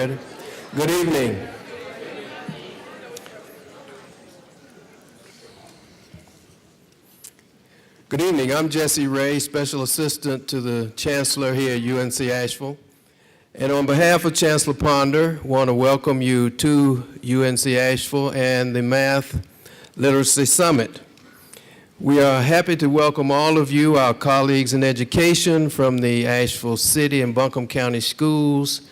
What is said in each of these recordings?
ready? Good evening. Good evening. I'm Jesse Ray, Special Assistant to the Chancellor here at UNC Asheville. And on behalf of Chancellor Ponder, I want to welcome you to UNC Asheville and the Math Literacy Summit. We are happy to welcome all of you, our colleagues in education from the Asheville City and Buncombe County schools,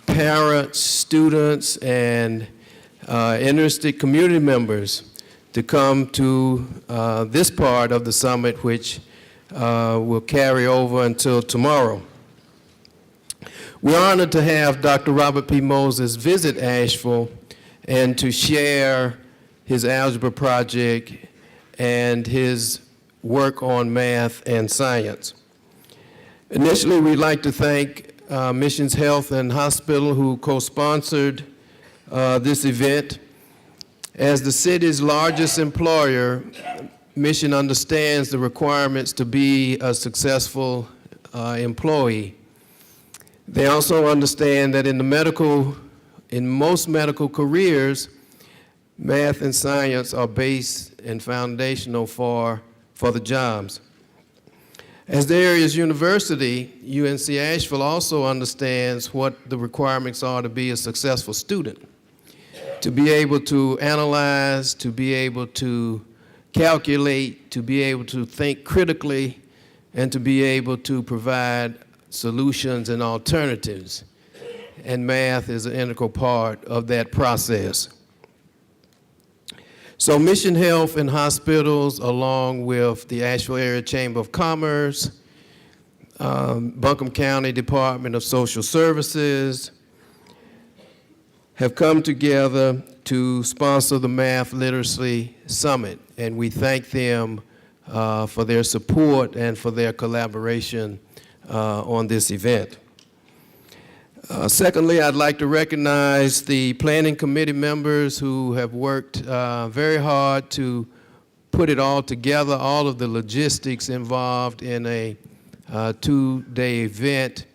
parents, students, and interested community members to come to this part of the summit, which will carry over until tomorrow. We're honored to have Dr. Robert P. Moses visit Asheville and to share his algebra project and his work on math and science. Initially, we'd like to thank Missions Health and Hospital, who co-sponsored this event. As the city's largest employer, Mission understands the requirements to be a successful employee. They also understand that in most medical careers, math and science are base and foundational for the jobs. As the area's university, UNC Asheville also understands what the requirements are to be a successful student. To be able to analyze, to be able to calculate, to be able to think critically, and to be able to provide solutions and alternatives. And math is an integral part of that process. So Mission Health and Hospitals, along with the Asheville Area Chamber of Commerce, Buncombe County Department of Social Services, have come together to sponsor the Math Literacy Summit, and we thank them for their support and for their collaboration on this event. Secondly, I'd like to recognize the planning committee members who have worked very hard to put it all together, all of the logistics involved in a two-day event,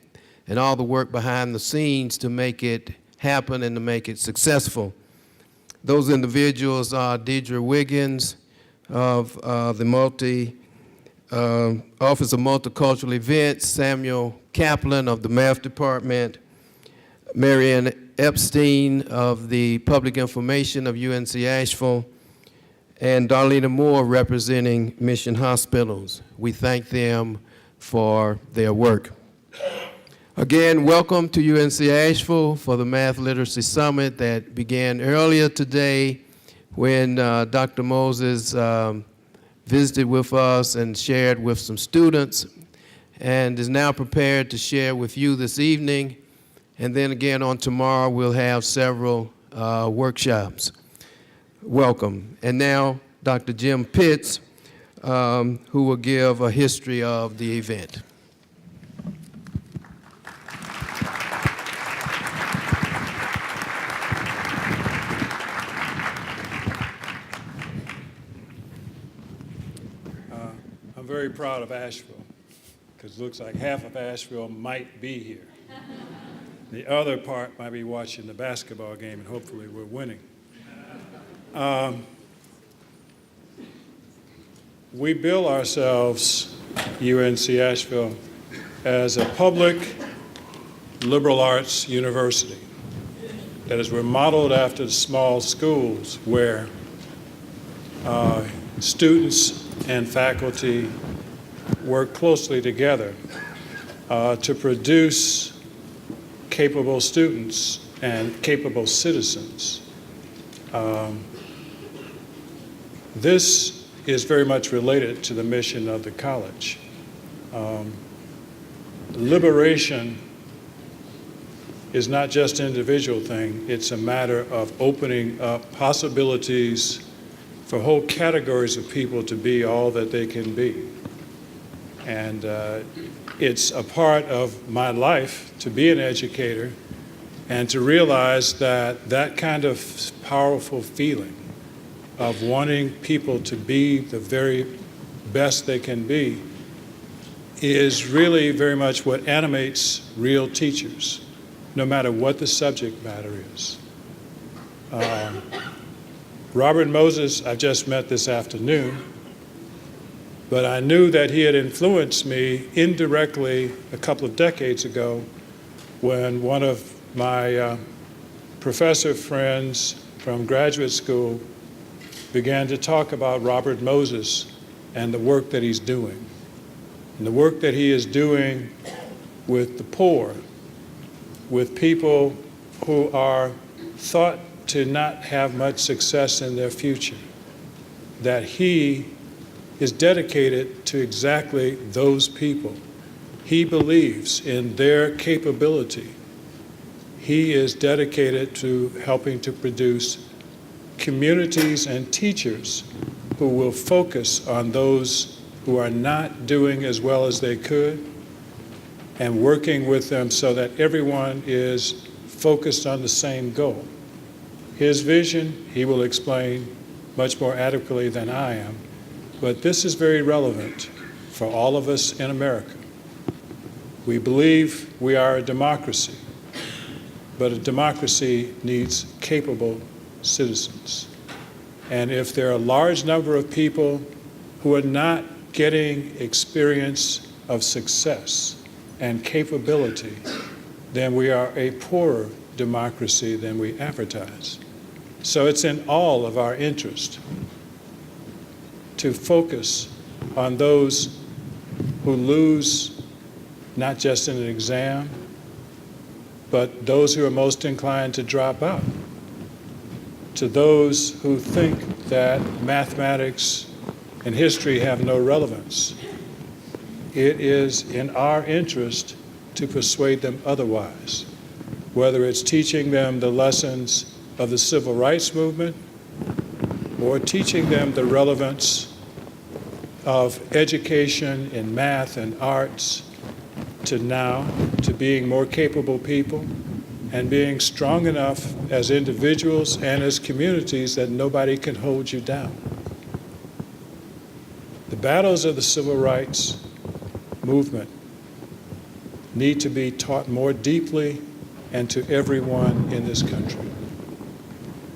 and all the work behind the scenes to make it happen and to make it successful. Those individuals are Deidre Wiggins of the Office of Multicultural Events, Samuel Kaplan of the Math Department, Marianne Epstein of the Public Information of UNC Asheville, and Darlena Moore representing Mission Hospitals. We thank them for their work. Again, welcome to UNC Asheville for the Math Literacy Summit that began earlier today when Dr. Moses visited with us and shared with some students, and is now prepared to share with you this evening. And then again on tomorrow, we'll have several workshops. Welcome. And now, Dr. Jim Pitts, who will give a history of the event. I'm very proud of Asheville, because it looks like half of Asheville might be here. The other part might be watching the basketball game, and hopefully we're winning. We bill ourselves, UNC Asheville, as a public liberal arts university. That is, we're modeled after the small schools where students and faculty work closely together to produce capable students and capable citizens. This is very much related to the mission of the college. Liberation is not just an individual thing, it's a matter of opening up possibilities for whole categories of people to be all that they can be. And it's a part of my life to be an educator and to realize that that kind of powerful feeling of wanting people to be the very best they can be is really very much what animates real teachers. no matter what the subject matter is. Robert Moses, I just met this afternoon, but I knew that he had influenced me indirectly a couple of decades ago when one of my professor friends from graduate school began to talk about Robert Moses and the work that he's doing. And the work that he is doing with the poor, with people who are thought to not have much success in their future, that he is dedicated to exactly those people. He believes in their capability. He is dedicated to helping to produce communities and teachers who will focus on those who are not doing as well as they could and working with them so that everyone is focused on the same goal. His vision, he will explain much more adequately than I am, but this is very relevant for all of us in America. We believe we are a democracy, but a democracy needs capable citizens. And if there are a large number of people who are not getting experience of success and capability, then we are a poorer democracy than we advertise. So it's in all of our interest to focus on those who lose not just in an exam, but those who are most inclined to drop out, to those who think that mathematics and history have no relevance. It is in our interest to persuade them otherwise, whether it's teaching them the lessons of the civil rights movement or teaching them the relevance of education in math and arts to now, to being more capable people and being strong enough as individuals and as communities that nobody can hold you down. The battles of the civil rights movement need to be taught more deeply and to everyone in this country.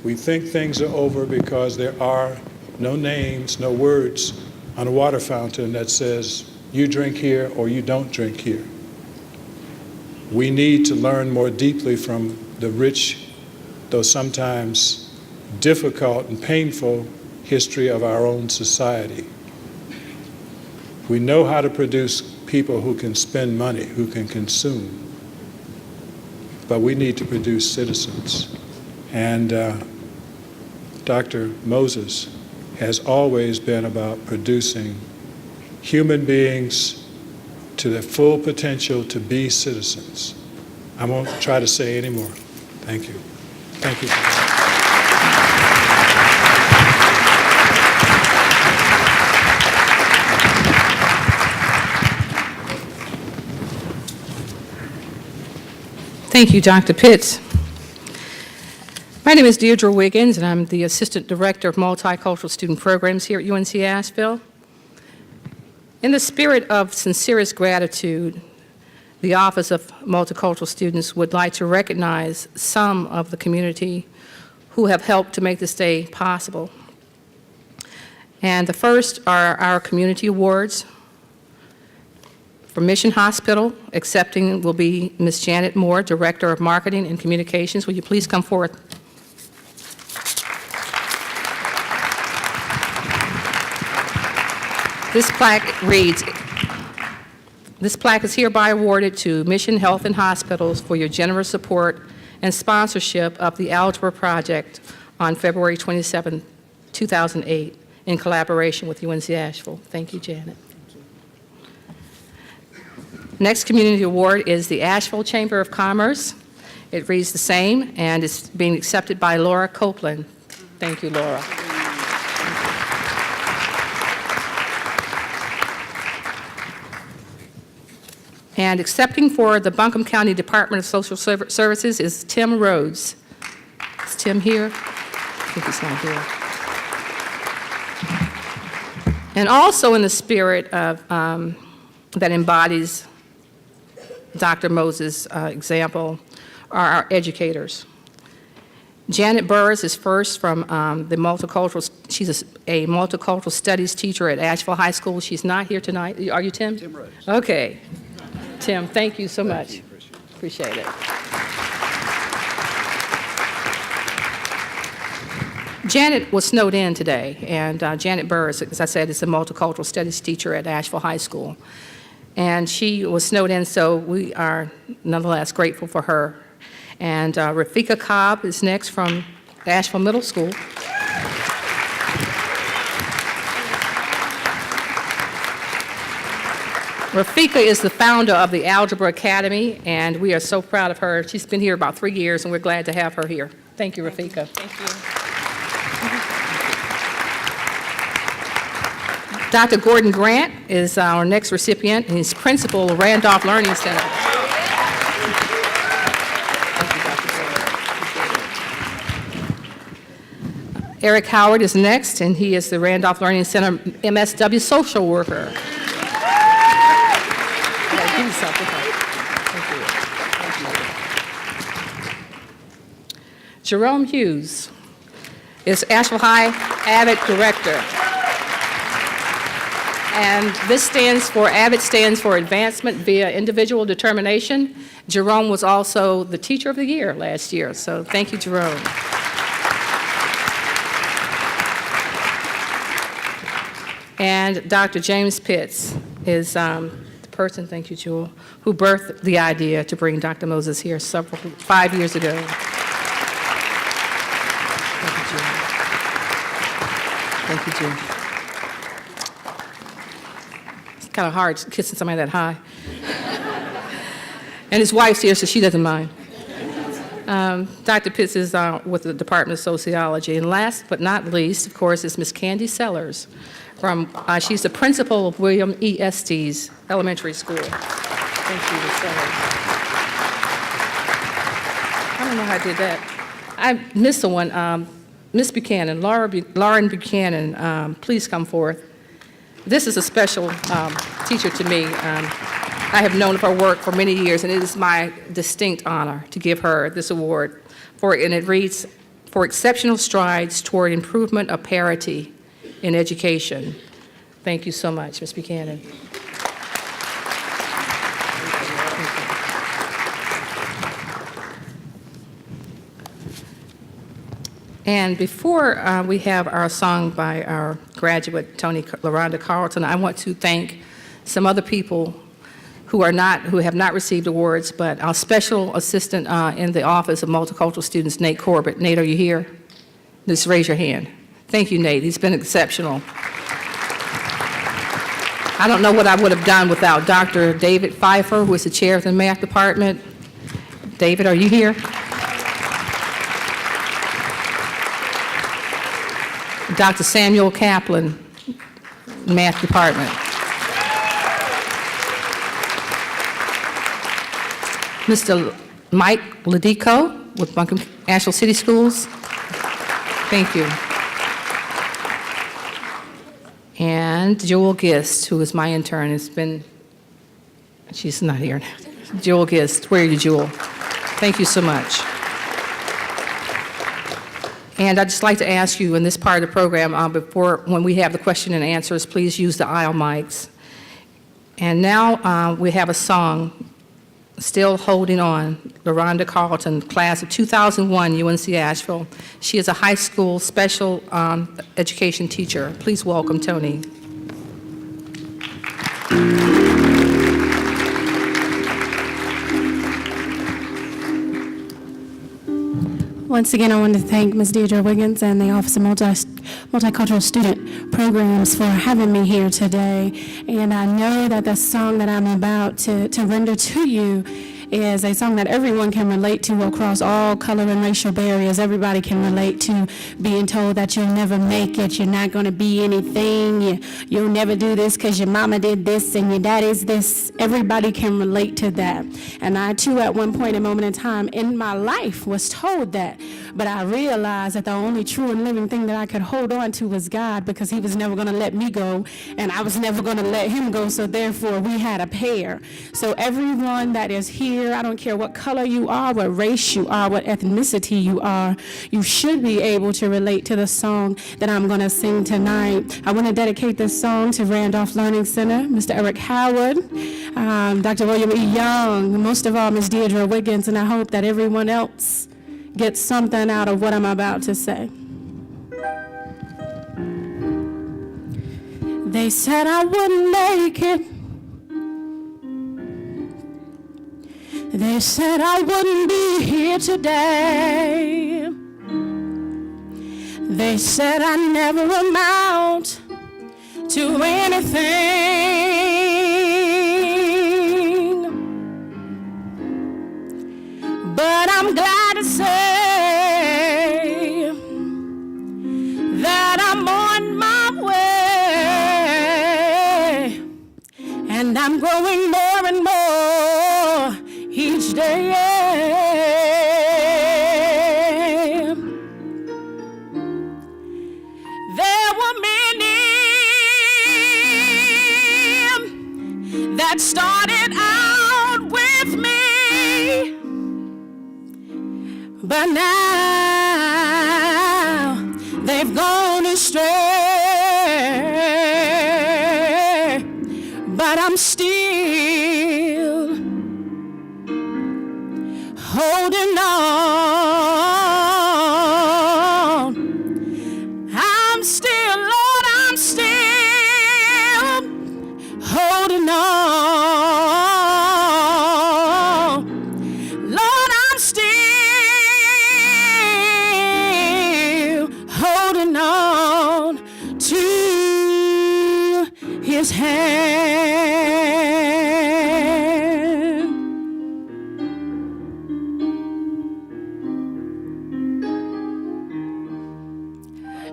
We think things are over because there are no names, no words on a water fountain that says you drink here or you don't drink here. We need to learn more deeply from the rich, though sometimes difficult and painful, history of our own society. We know how to produce people who can spend money, who can consume, but we need to produce citizens. And Dr. Moses has always been about producing human beings to their full potential to be citizens. I won't try to say any more. Thank you. Thank you. Thank you, Dr. Pitts. My name is Deirdre Wiggins, and I'm the Assistant Director of Multicultural Student Programs here at UNC Asheville. In the spirit of sincerest gratitude, the Office of Multicultural Students would like to recognize some of the community who have helped to make this day possible. And the first are our community awards. For Mission Hospital, accepting will be Ms. Janet Moore, Director of Marketing and Communications. Will you please come forward? This plaque reads, "This plaque is hereby awarded to Mission Health and Hospitals for your generous support and sponsorship of the Algebra Project on February 27, 2008, in collaboration with UNC Asheville." Thank you, Janet. Next community award is the Asheville Chamber of Commerce. It reads the same, and it's being accepted by Laura Copeland. Thank you, Laura. And accepting for the Buncombe County Department of Social Services is Tim Rhodes. Is Tim here? I think he's not here. And also in the spirit of that embodies Dr. Moses' example, are our educators. Janet Burris is first from she's a multicultural studies teacher at Asheville High School. She's not here tonight. Are you Tim? Tim Rose. Okay. Tim, thank you so much. Appreciate it. Janet was snowed in today, and Janet Burris, as I said, is a multicultural studies teacher at Asheville High School. And she was snowed in, so we are nonetheless grateful for her. And Rafika Cobb is next from Asheville Middle School. Rafika is the founder of the Algebra Academy, and we are so proud of her. She's been here about 3 years, and we're glad to have her here. Thank you, Rafika. Thank you. Dr. Gordon Grant is our next recipient, and he's principal of Randolph Learning Center. Thank you, Dr. Gordon. Eric Howard is next, and he is the Randolph Learning Center MSW social worker. Give me something. Thank you. Jerome Hughes is Asheville High AVID Director. And this AVID stands for Advancement via Individual Determination. Jerome was also the Teacher of the Year last year, so thank you, Jerome. And Dr. James Pitts is the person, thank you, Jewel, who birthed the idea to bring Dr. Moses here 5 years ago. Thank you, Jewel. Thank you, Jewel. Kind of hard kissing somebody that high. And his wife's here, so she doesn't mind. Dr. Pitts is with the Department of Sociology. And last but not least, of course, is Miss Candy Sellers. She's the principal of William E. Estes Elementary School. Thank you, Miss Sellers. I don't know how I did that. I missed the one. Miss Buchanan, Lauren Buchanan, please come forth. This is a special teacher to me. I have known of her work for many years, and it is my distinct honor to give her this award. And it reads, "For exceptional strides toward improvement of parity in education." Thank you so much, Ms. Buchanan. And before we have our song by our graduate, LaRonda Carlton, I want to thank some other people who have not received awards, but our special assistant in the Office of Multicultural Students, Nate Corbett. Nate, are you here? Just raise your hand. Thank you, Nate. He's been exceptional. I don't know what I would have done without Dr. David Pfeiffer, who is the chair of the math department. David, are you here? Dr. Samuel Kaplan, math department. Mr. Mike Ladico with Buncombe Asheville City Schools. Thank you. And Jewel Gist, who is my intern, she's not here now. Jewel Gist, where are you, Jewel? Thank you so much. And I'd just like to ask you in this part of the program, when we have the question and answers, please use the aisle mics. And now we have a song, Still Holding On, LaRonda Carlton, class of 2001, UNC Asheville. She is a high school special education teacher. Please welcome Tony. Once again, I want to thank Ms. Deirdre Wiggins and the Office of Multicultural Student Programs for having me here today. And I know that the song that I'm about to render to you is a song that everyone can relate to across all color and racial barriers. Everybody can relate to being told that you'll never make it, you're not going to be anything, you'll never do this because your mama did this and your daddy's this. Everybody can relate to that. And I too, at one point, a moment in time in my life, was told that. But I realized that the only true and living thing that I could hold on to was God, because he was never going to let me go and I was never going to let him go. So therefore, we had a pair. So everyone that is here here. I don't care what color you are, what race you are, what ethnicity you are. You should be able to relate to the song that I'm going to sing tonight. I want to dedicate this song to Randolph Learning Center, Mr. Eric Howard, Dr. William E. Young, and most of all, Ms. Deidre Wiggins, and I hope that everyone else gets something out of what I'm about to say. They said I wouldn't make it. They said I wouldn't be here today. They said I never amount to anything. But I'm glad to say that I'm on my way, and I'm growing more and more each day. There were many that started out with me, but now they've gone astray. But I'm still holding on. I'm still, Lord, I'm still holding on. Lord, I'm still holding on to His hand.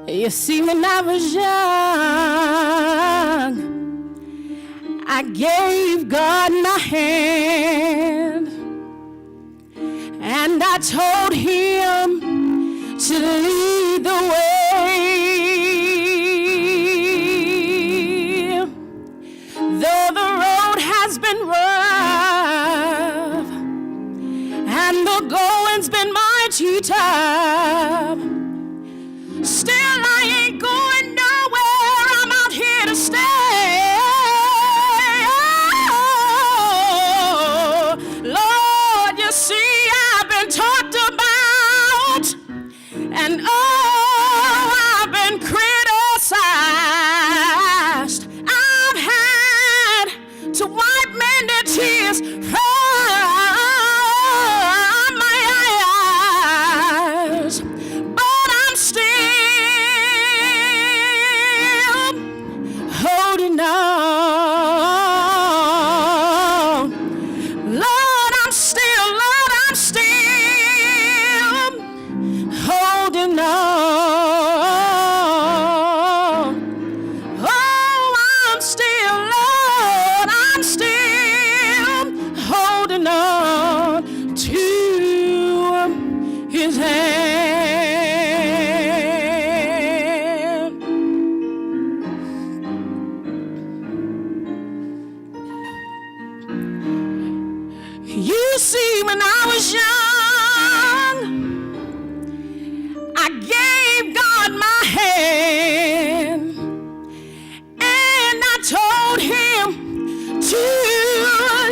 You see, when I was young, I gave God my hand, and I told Him to lead the way. Though the road has been rough and the going's been mighty tough, still I ain't going nowhere. I'm out here to stay. Oh, Lord, you see, I've been talked about, and oh, I've been criticized. I've had to wipe many tears from my eyes, but I'm still holding on. Lord, I'm still holding on. Oh, I'm still, Lord, I'm still holding on to His hand. You see, when I was young, I gave God my hand, and I told Him to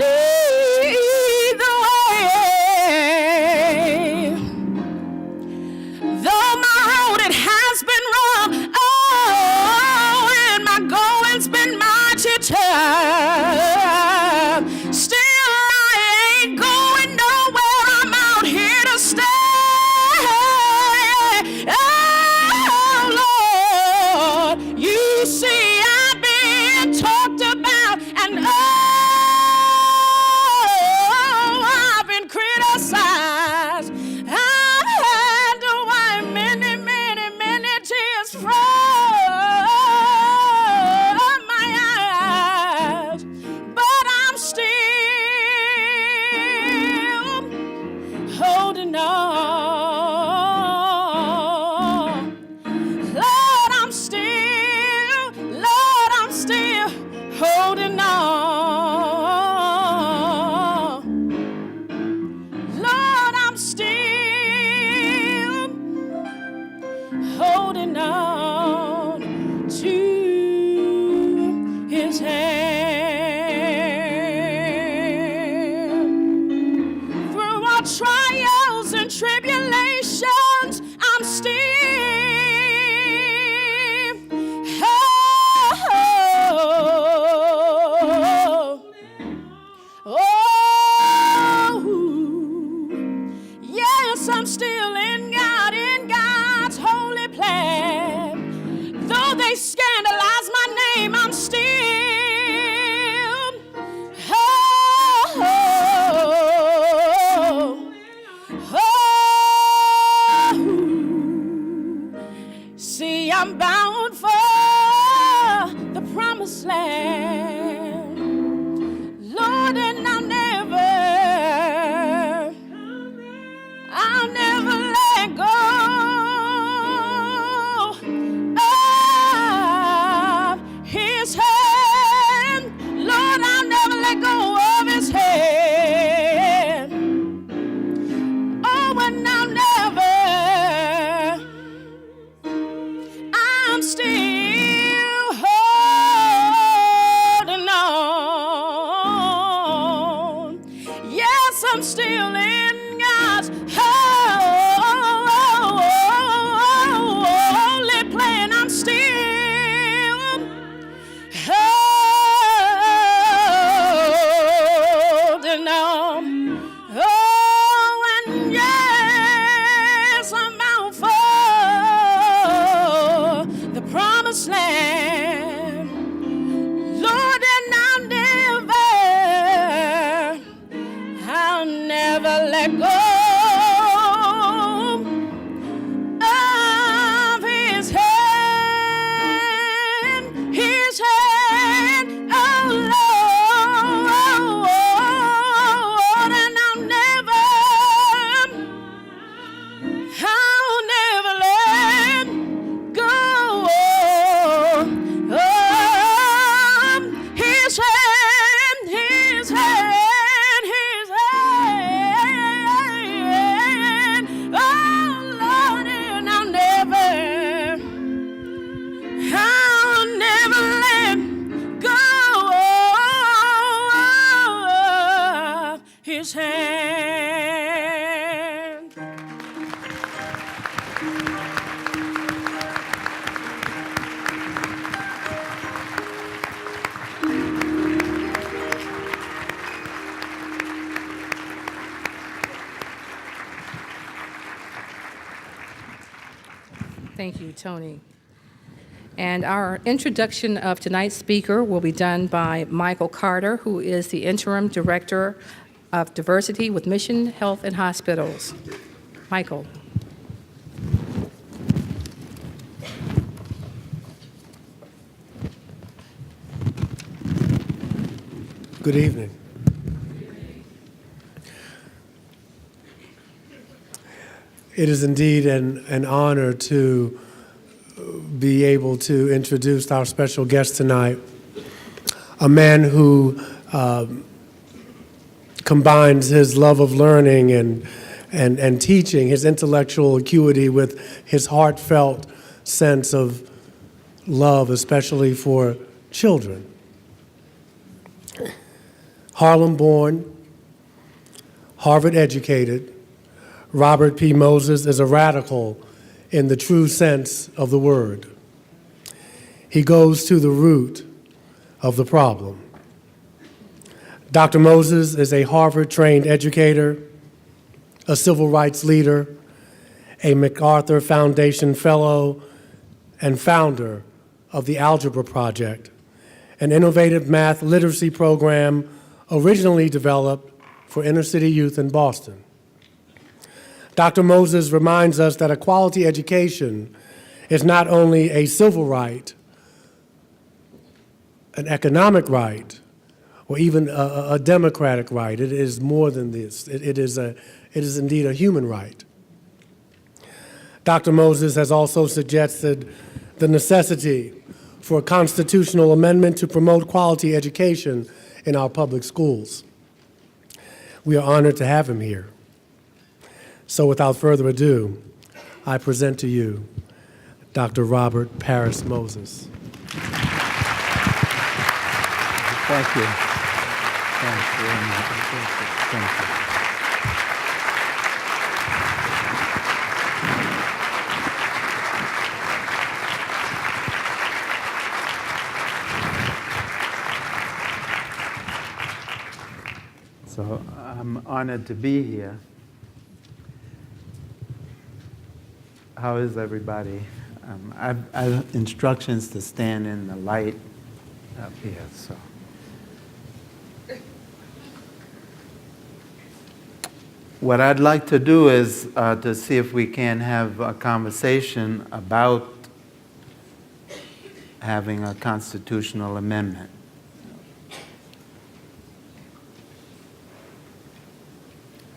lead the way. Though my road, it has been rough, oh, and my going's been mighty tough, still I ain't going nowhere. I'm out here to stay. Oh, Lord, you see, I've been talked about, and oh, I've been criticized. I've had to wipe many, many, many tears from my eyes, but I'm still holding on. Lord, I'm still holding on. His hand. Through all trials and tribulations, I'm still I'm still in God's holy plan. Though they scandalize my name, I'm still see, I'm bound for the promised land, Lord, and I'll never let go of His hand. Lord, I'll never let go of His hand. Oh, and I'll never, I'm still holding on. Yes, I'm still in God's holy plan. I'm still holding on. Oh, and yes, I'm out for the promised land, Lord, and I'll never let go of His hand, oh Lord, and I'll never let go of His hand, His hand, His hand, oh Lord, and I'll never let go of His hand. Thank you, Tony. And our introduction of tonight's speaker will be done by Michael Carter, who is the Interim Director of Diversity with Mission Health and Hospitals. Michael. Good evening. It is indeed an honor to be able to introduce our special guest tonight, a man who combines his love of learning and teaching, his intellectual acuity with his heartfelt sense of love, especially for children. Harlem-born, Harvard-educated, Robert P. Moses is a radical in the true sense of the word. He goes to the root of the problem. Dr. Moses is a Harvard-trained educator, a civil rights leader, a MacArthur Foundation Fellow, and founder of the Algebra Project, an innovative math literacy program originally developed for inner-city youth in Boston. Dr. Moses reminds us that a quality education is not only a civil right, an economic right, or even a democratic right. It is more than this. It is indeed a human right. Dr. Moses has also suggested the necessity for a constitutional amendment to promote quality education in our public schools. We are honored to have him here. So without further ado, I present to you Dr. Robert Parris Moses. Thank you. Thank you very much. Thank you. So I'm honored to be here. How is everybody? I've instructions to stand in the light up here, so. What I'd like to do is to see if we can have a conversation about having a constitutional amendment.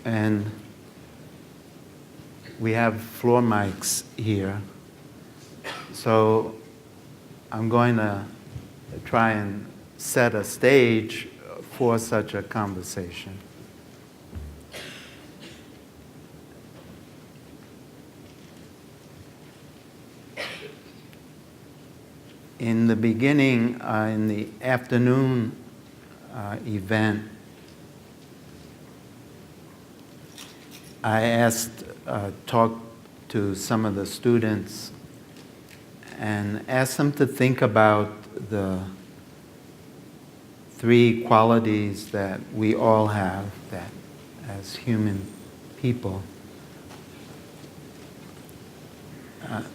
And we have floor mics here. So I'm going to try and set a stage for such a conversation. In the beginning, in the afternoon event, I talked to some of the students and asked them to think about the three qualities that we all have that as human people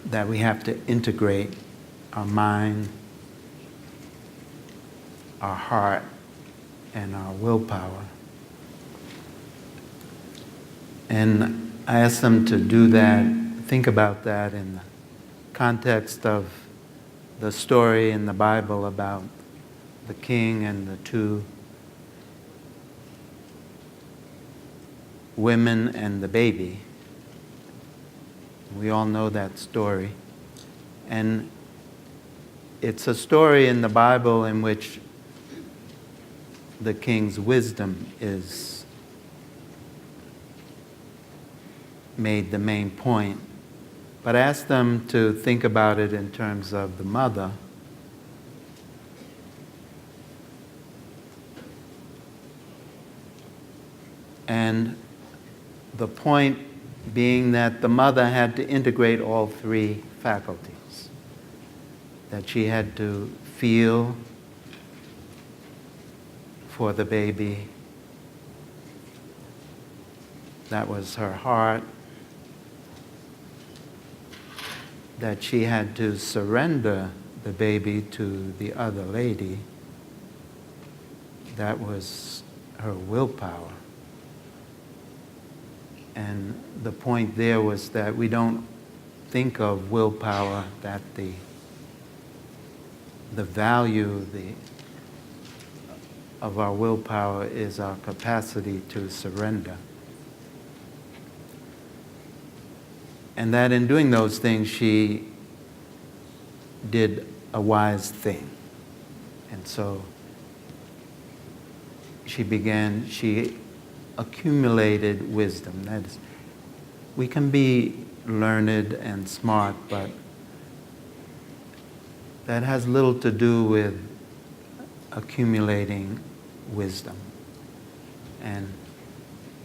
that we have to integrate: our mind, our heart, and our willpower. And I asked them to do that, think about that in the context of the story in the Bible about the king and the two women and the baby. We all know that story. And it's a story in the Bible in which the king's wisdom is made the main point. But I asked them to think about it in terms of the mother. And the point being that the mother had to integrate all three faculties. That she had to feel for the baby. That was her heart. That she had to surrender the baby to the other lady. That was her willpower. And the point there was that we don't think of willpower, that the value of our willpower is our capacity to surrender. And that in doing those things, she did a wise thing. And so she accumulated wisdom. That is, we can be learned and smart, but that has little to do with accumulating wisdom. And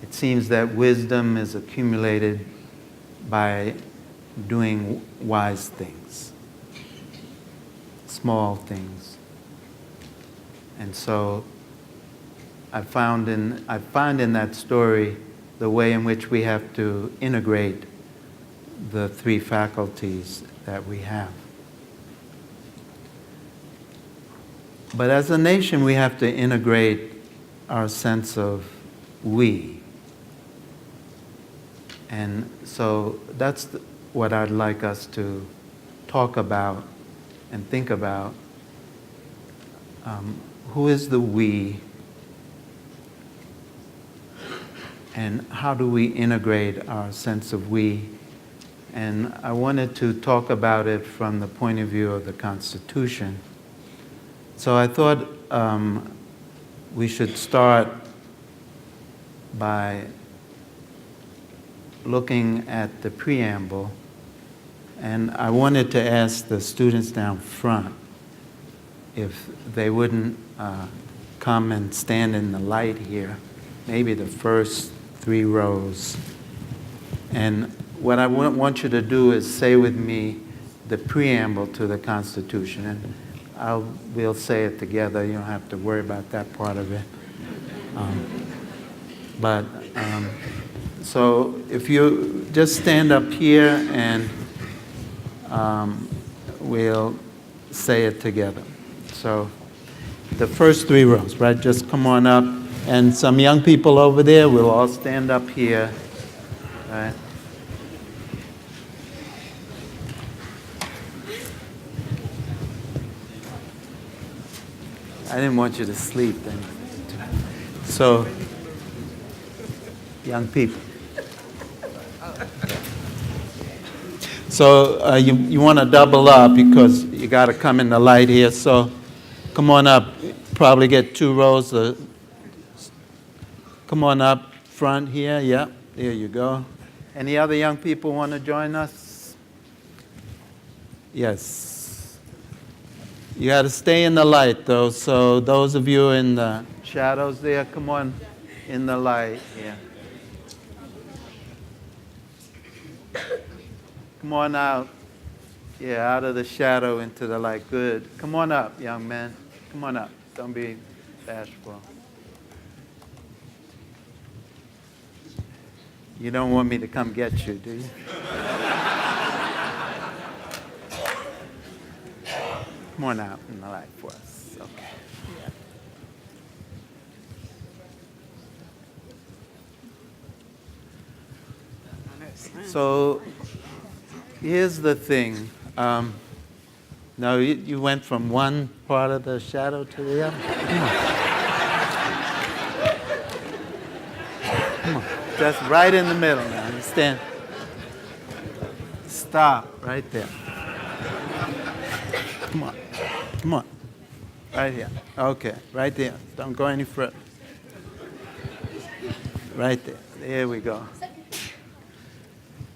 it seems that wisdom is accumulated by doing wise things, small things. And so I find in that story the way in which we have to integrate the three faculties that we have. But as a nation, we have to integrate our sense of we. And so that's what I'd like us to talk about and think about. Who is the we? And how do we integrate our sense of we? And I wanted to talk about it from the point of view of the Constitution. So I thought we should start by looking at the preamble. And I wanted to ask the students down front if they wouldn't come and stand in the light here, maybe the first 3 rows. And what I want you to do is say with me the preamble to the Constitution. And we'll say it together. You don't have to worry about that part of it. So if you just stand up here and we'll say it together. So the first 3 rows, right? Just come on up. And some young people over there, we'll all stand up here, right? I didn't want you to sleep then. So, young people. So you want to double up because you got to come in the light here. So come on up. Probably get 2 rows. Come on up front here. Yeah, there you go. Any other young people want to join us? Yes. You got to stay in the light, though. So those of you in the shadows there, come on in the light here. Come on out. Yeah, out of the shadow into the light. Good. Come on up, young man. Come on up. Don't be bashful. You don't want me to come get you, do you? Come on out in the light for us. Okay. So here's the thing. Now you went from one part of the shadow to the other. Come on. Just right in the middle now. You stand. Stop right there. Come on. Come on. Right here. Okay. Right there. Don't go any further. Right there. There we go.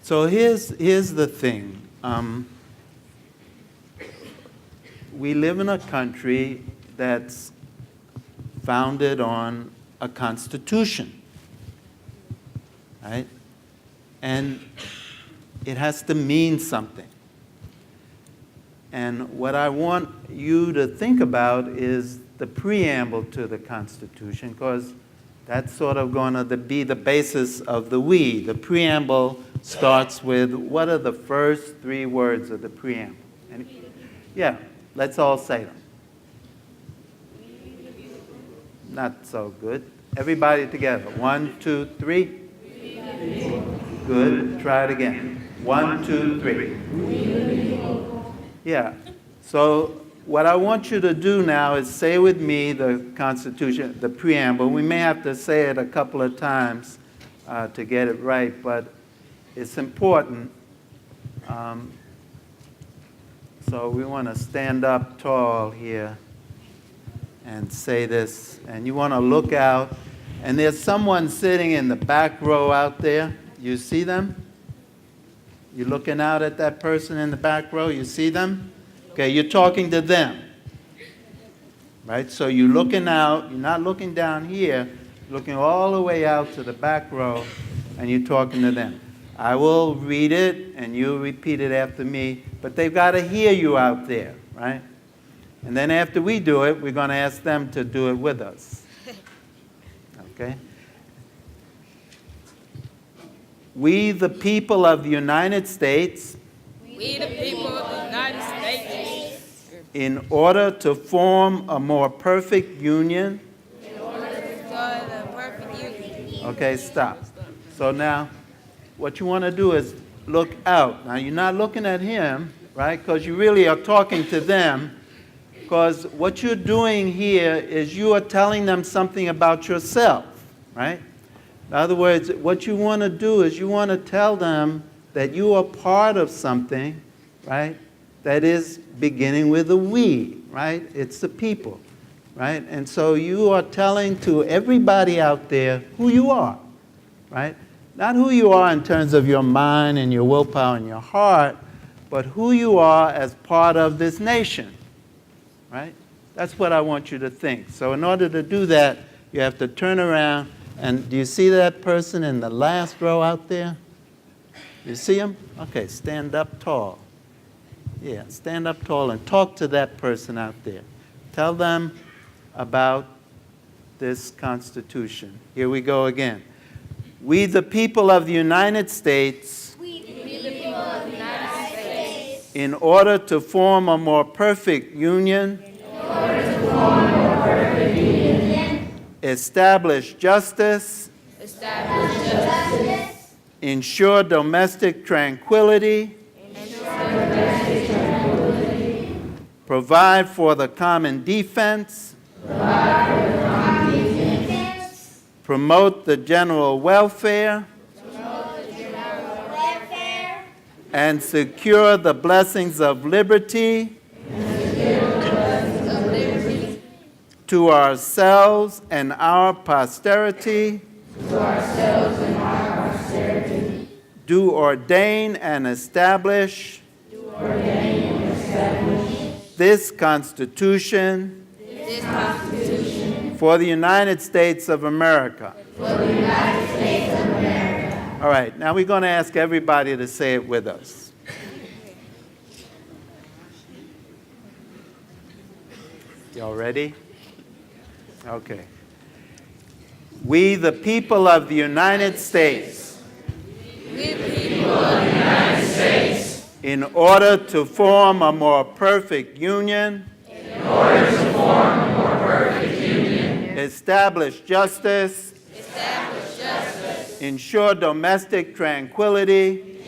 So here's the thing. We live in a country that's founded on a constitution, right? And it has to mean something. And what I want you to think about is the preamble to the Constitution, because that's sort of going to be the basis of the we. The preamble starts with, what are the first 3 words of the preamble? And, yeah, let's all say them. Not so good. Everybody together. 1, 2, 3. Good. Try it again. 1, 2, 3. Yeah. So what I want you to do now is say with me the Constitution, the preamble. We may have to say it a couple of times to get it right, but it's important. So we want to stand up tall here and say this. And you want to look out. And there's someone sitting in the back row out there. You see them? You're looking out at that person in the back row. You see them? Okay, you're talking to them. Right? So you're looking out. You're not looking down here. You're looking all the way out to the back row, and you're talking to them. I will read it, and you repeat it after me, but they've got to hear you out there, right? And then after we do it, we're going to ask them to do it with us. Okay? We, the people of the United States, We, the people of the United States, in order to form a more perfect union. Okay, stop. So now, what you want to do is look out. Now, you're not looking at him, right? Because you really are talking to them. Because what you're doing here is you are telling them something about yourself, right? In other words, what you want to do is you want to tell them that you are part of something, right, that is beginning with a we, right? It's the people, right? And so you are telling to everybody out there who you are, right? Not who you are in terms of your mind and your willpower and your heart, but who you are as part of this nation, right? That's what I want you to think. So in order to do that, you have to turn around, and do you see that person in the last row out there? You see him? Okay, stand up tall. Yeah, stand up tall and talk to that person out there. Tell them about this Constitution. Here we go again. We, the people of the United States, in order to form a more perfect union, establish justice, ensure domestic tranquility, provide for the common defense, promote the general welfare, and secure the blessings of liberty to ourselves and our posterity, do ordain and establish this Constitution for the United States of America. All right, now we're going to ask everybody to say it with us. Y'all ready? Okay. We, the people of the United States, in order to form a more perfect union, establish justice, ensure domestic tranquility,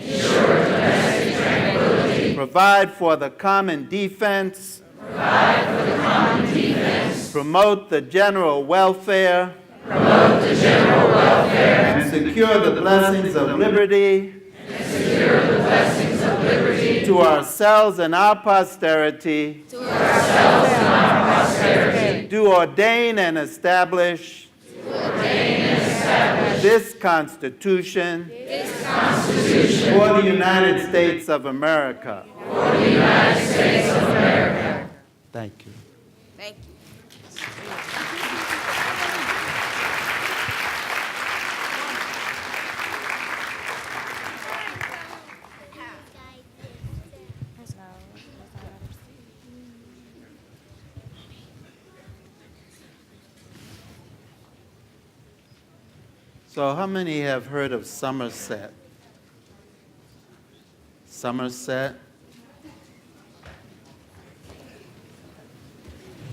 provide for the common defense, promote the general welfare, and secure the blessings of liberty to ourselves and our posterity, do ordain and establish this Constitution for the United States of America. Thank you. So how many have heard of Somerset? Somerset?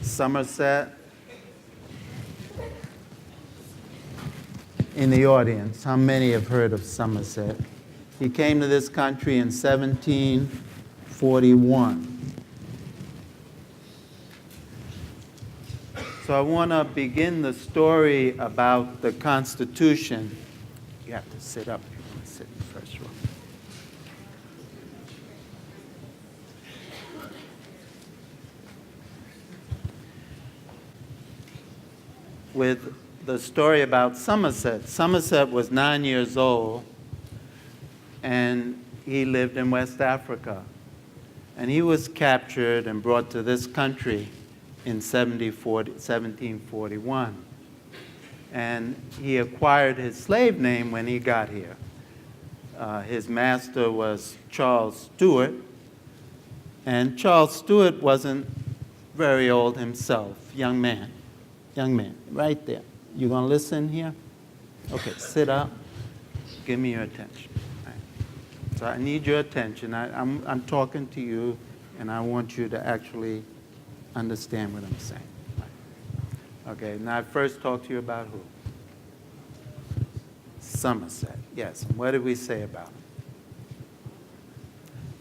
Somerset? In the audience, how many have heard of Somerset? He came to this country in 1741. So I want to begin the story about the Constitution. You have to sit up if you want to sit in the first row. With the story about Somerset. Somerset was 9 years old, and he lived in West Africa. And he was captured and brought to this country in 1741. And he acquired his slave name when he got here. His master was Charles Stewart, and Charles Stewart wasn't very old himself, young man, right there. You gonna listen here? Okay, sit up, give me your attention. All right. So I need your attention. I'm talking to you, and I want you to actually understand what I'm saying. Okay, now I first talked to you about who? Somerset, yes. And what did we say about him?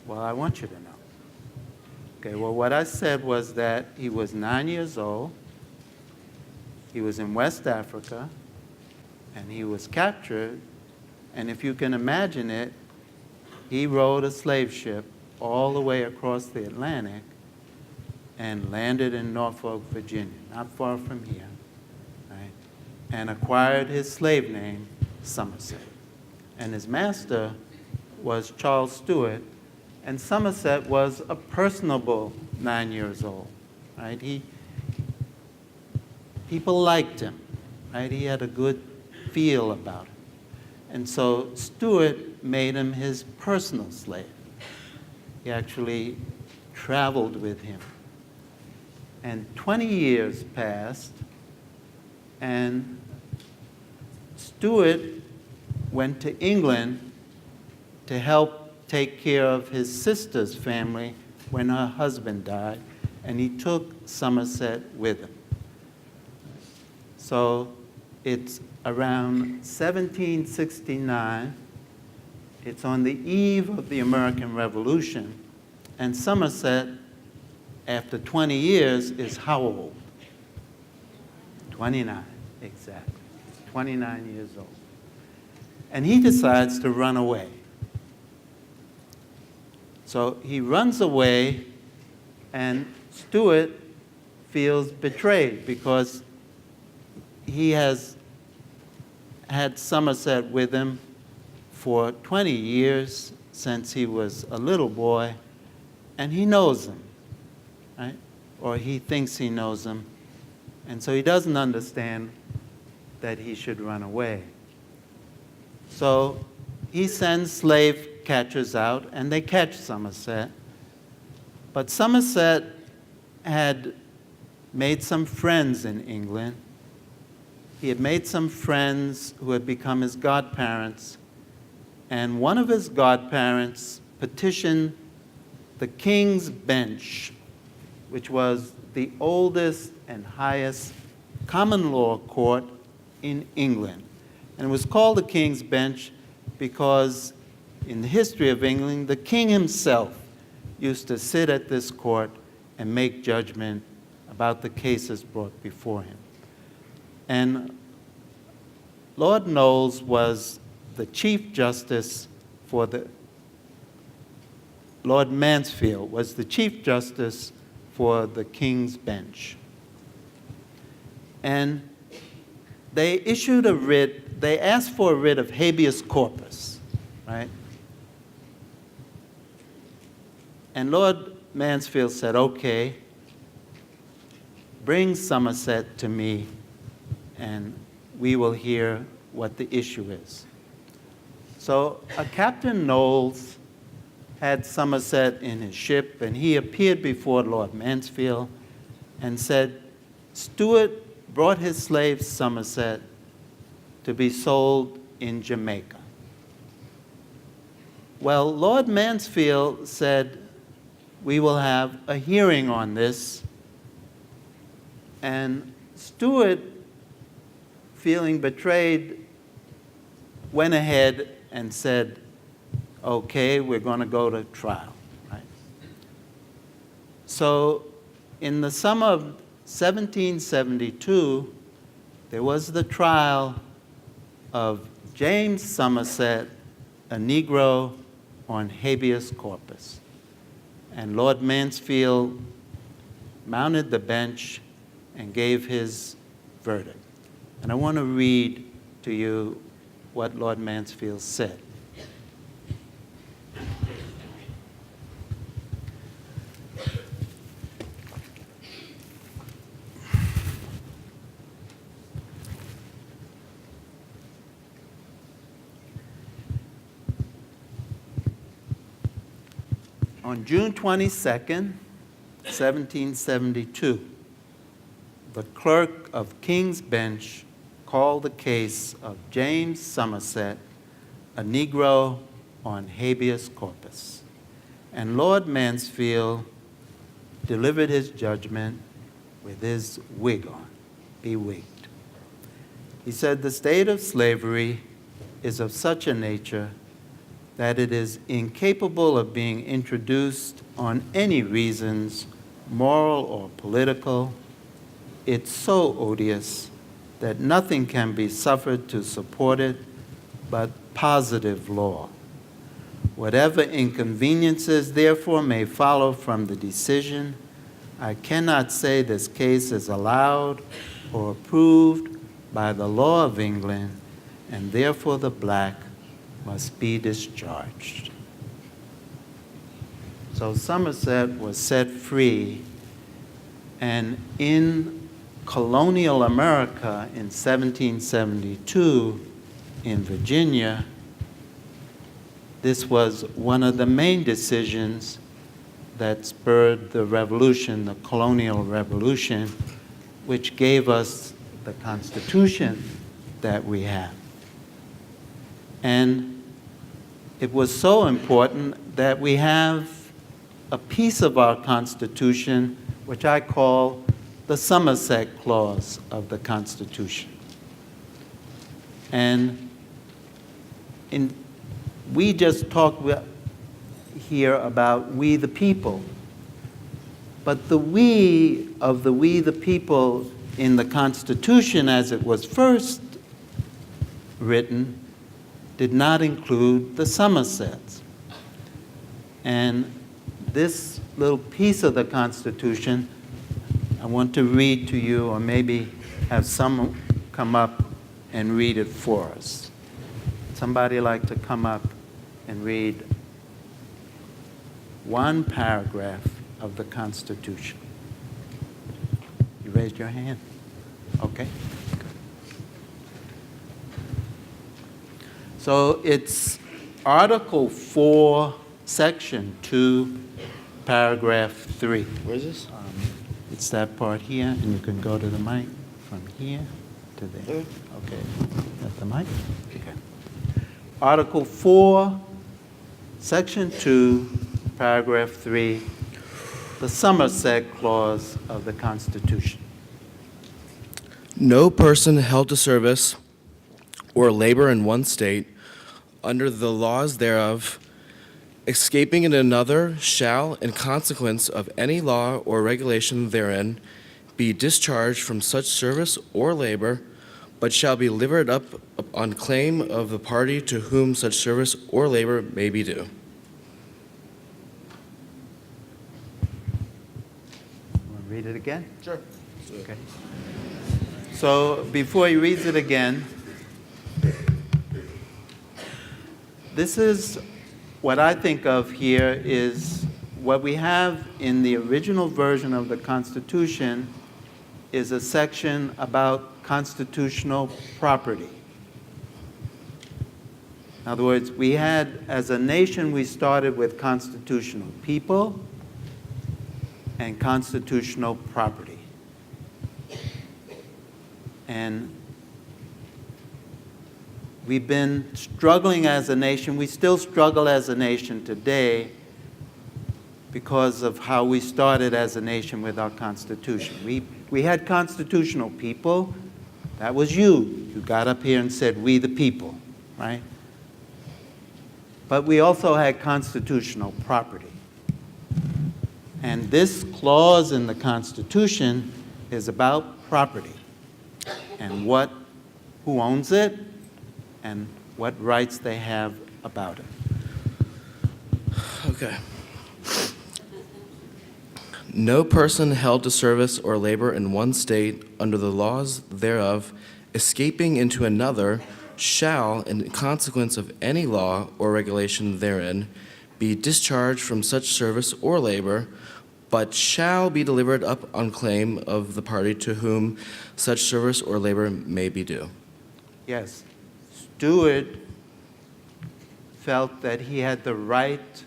Well, I want you to know. Okay, well, what I said was that he was 9 years old, he was in West Africa, and he was captured, and if you can imagine it, he rode a slave ship all the way across the Atlantic and landed in Norfolk, Virginia, not far from here, right? And acquired his slave name, Somerset. And his master was Charles Stewart, and Somerset was a personable 9 years old, right? He people liked him, right? He had a good feel about him. And so Stuart made him his personal slave. He actually traveled with him. And 20 years passed, and Stuart went to England to help take care of his sister's family when her husband died, and he took Somerset with him. So it's around 1769. It's on the eve of the American Revolution, and Somerset, after 20 years, is how old? 29, exactly. 29 years old. And he decides to run away. So he runs away, and Stuart feels betrayed because he has had Somerset with him for 20 years since he was a little boy, and he knows him, right? Or he thinks he knows him, and so he doesn't understand that he should run away. So he sends slave catchers out, and they catch Somerset. But Somerset had made some friends in England. He had made some friends who had become his godparents, and one of his godparents petitioned the King's Bench, which was the oldest and highest common law court in England. And it was called the King's Bench because in the history of England, the king himself used to sit at this court and make judgment about the cases brought before him. And Lord Knowles was the Chief Justice for the, Lord Mansfield was the Chief Justice for the King's Bench. And they issued a writ, they asked for a writ of habeas corpus, right? And Lord Mansfield said, okay, bring Somerset to me, and we will hear what the issue is. So Captain Knowles had Somerset in his ship, and he appeared before Lord Mansfield and said, Stuart brought his slave Somerset to be sold in Jamaica. Well, Lord Mansfield said, we will have a hearing on this. And Stuart, feeling betrayed, went ahead and said, okay, we're going to go to trial, right? So in the summer of 1772, there was the trial of James Somerset, a Negro, on habeas corpus. And Lord Mansfield mounted the bench and gave his verdict. And I want to read to you what Lord Mansfield said. On June 22nd, 1772, the clerk of King's Bench called the case of James Somerset, a Negro, on habeas corpus. And Lord Mansfield delivered his judgment with his wig on, bewigged. He said, the state of slavery is of such a nature that it is incapable of being introduced on any reasons, moral or political. It's so odious that nothing can be suffered to support it but positive law. Whatever inconveniences, therefore, may follow from the decision, I cannot say this case is allowed or approved by the law of England, and therefore the black must be discharged. So Somerset was set free, and in colonial America in 1772 in Virginia, this was one of the main decisions that spurred the revolution, the colonial revolution, which gave us the Constitution that we have. And it was so important that we have a piece of our Constitution which I call the Somerset Clause of the Constitution. And we just talk here about we the people, but the we of the we the people in the Constitution as it was first written did not include the Somersets. And this little piece of the Constitution I want to read to you, or maybe have someone come up and read it for us. Somebody like to come up and read one paragraph of the Constitution. You raised your hand? Okay. So it's Article 4, Section 2, Paragraph 3. Where is this? It's that part here, and you can go to the mic from here to there. Okay. At the mic? Okay. Article 4, Section 2, Paragraph 3, the Somerset Clause of the Constitution. No person held to service or labor in one state under the laws thereof, escaping in another, shall, in consequence of any law or regulation therein, be discharged from such service or labor, but shall be delivered up on claim of the party to whom such service or labor may be due. Want to read it again? Sure. Okay. So before he reads it again, this is what I think of here is what we have in the original version of the Constitution is a section about constitutional property. In other words, we had, as a nation, we started with constitutional people and constitutional property. And we've been struggling as a nation. We still struggle as a nation today because of how we started as a nation with our Constitution. We had constitutional people. That was you. You got up here and said, "We the people," right? But we also had constitutional property. And this clause in the Constitution is about property and who owns it and what rights they have about it. Okay. No person held to service or labor in one state under the laws thereof, escaping into another, shall, in consequence of any law or regulation therein, be discharged from such service or labor, but shall be delivered up on claim of the party to whom such service or labor may be due. Yes. Stuart felt that he had the right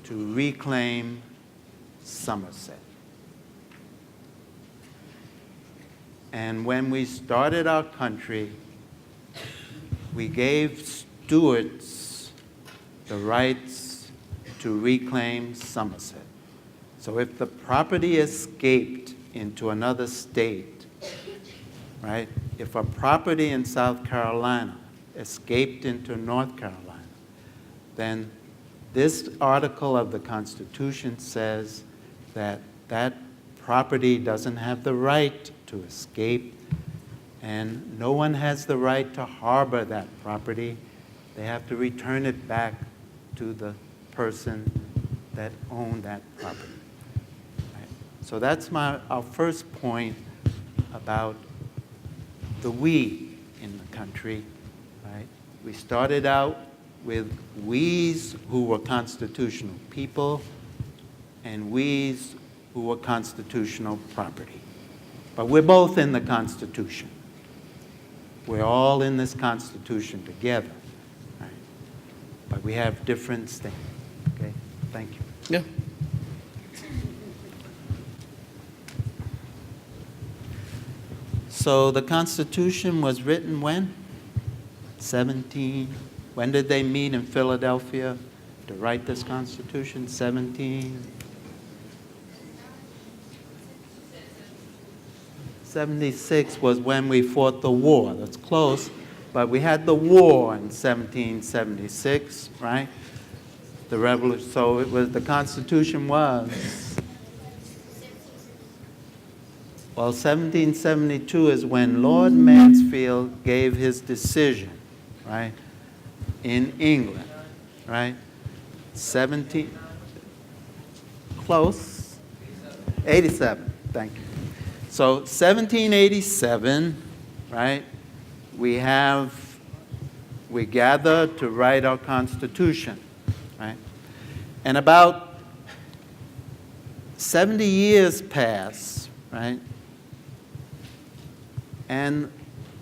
to reclaim Somerset. And when we started our country, we gave Stuarts the rights to reclaim Somerset. So if the property escaped into another state, right? If a property in South Carolina escaped into North Carolina, then this article of the Constitution says that that property doesn't have the right to escape, and no one has the right to harbor that property. They have to return it back to the person that owned that property. Right? So that's our first point about the we in the country. Right? We started out with we's who were constitutional people and we's who were constitutional property. But we're both in the Constitution. We're all in this Constitution together. Right? But we have different things. Okay? Thank you. Yeah. So the Constitution was written when? When did they meet in Philadelphia to write this Constitution? 76 was when we fought the war. That's close, but we had the war in 1776, right? The revolution. So it was, the Constitution was, well, 1772 is when Lord Mansfield gave his decision, right, in England, right? 87, thank you. So 1787, right, we gather to write our Constitution, right? And about 70 years pass, right? And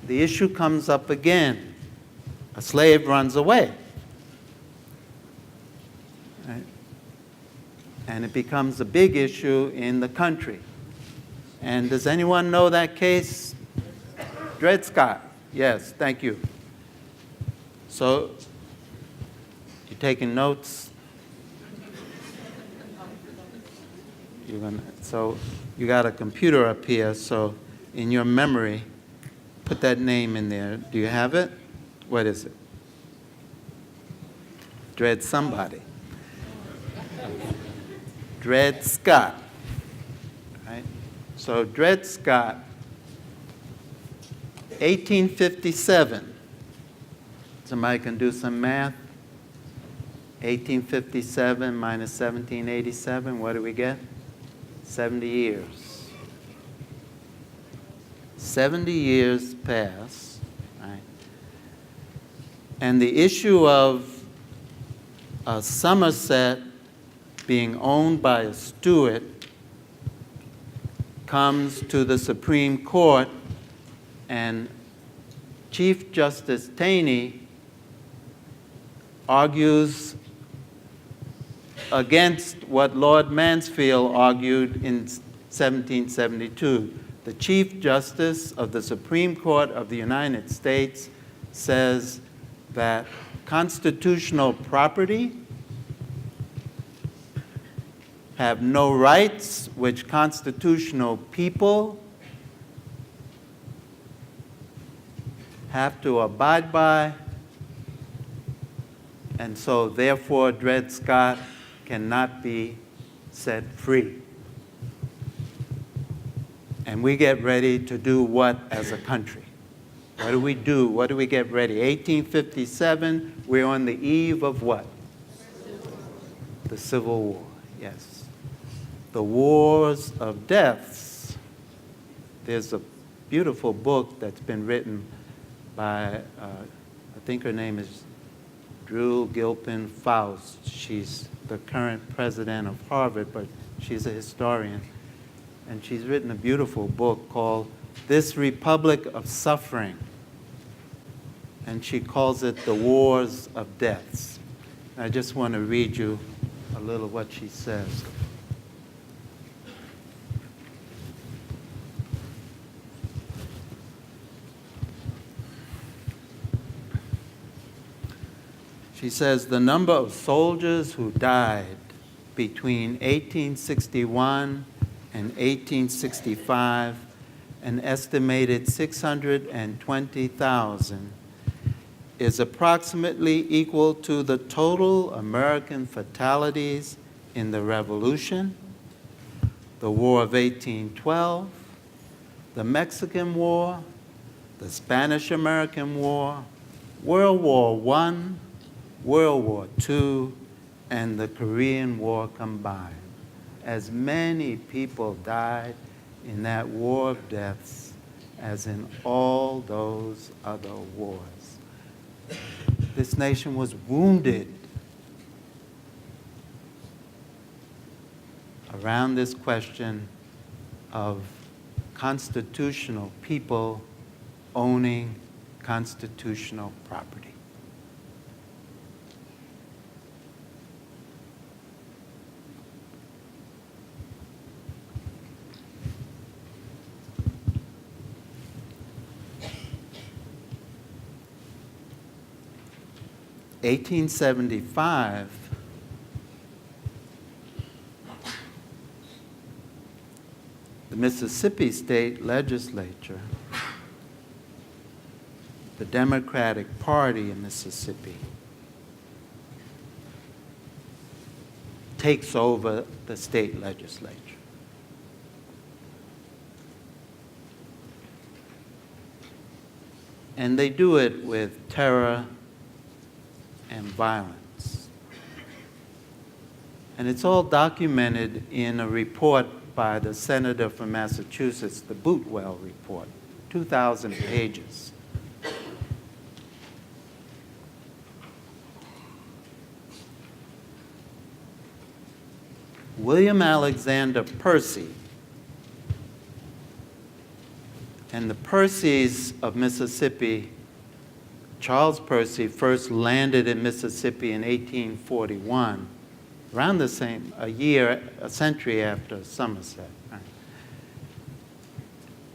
the issue comes up again. A slave runs away. Right? And it becomes a big issue in the country. And does anyone know that case? Dred Scott. Yes, thank you. So, you taking notes? So you got a computer up here, so in your memory, put that name in there. Do you have it? What is it? Dred somebody. Dred Scott. Right? So Dred Scott, 1857. Somebody can do some math? 1857 minus 1787, what do we get? 70 years. 70 years pass, right? And the issue of Somerset being owned by a Stuart comes to the Supreme Court, and Chief Justice Taney argues against what Lord Mansfield argued in 1772. The Chief Justice of the Supreme Court of the United States says that constitutional property have no rights which constitutional people have to abide by, and so therefore Dred Scott cannot be set free. And we get ready to do what as a country? What do we do? What do we get ready? 1857, we're on the eve of what? The Civil War, yes. The Wars of Deaths. There's a beautiful book that's been written by, I think her name is Drew Gilpin Faust. She's the current president of Harvard, but she's a historian. And she's written a beautiful book called This Republic of Suffering. And she calls it The Wars of Deaths. I just want to read you a little what she says. She says, the number of soldiers who died between 1861 and 1865, an estimated 620,000, is approximately equal to the total American fatalities in the Revolution, the War of 1812, the Mexican War, the Spanish-American War, World War I, World War II, and the Korean War combined. As many people died in that war of deaths as in all those other wars. This nation was wounded around this question of constitutional people owning constitutional property. In 1875, the Mississippi State Legislature, the Democratic Party in Mississippi, takes over the state legislature. And they do it with terror and violence. And it's all documented in a report by the senator from Massachusetts, the Boutwell Report, 2,000 pages. William Alexander Percy and the Percys of Mississippi. Charles Percy first landed in Mississippi in 1841, around the same, a century after Somerset. Right?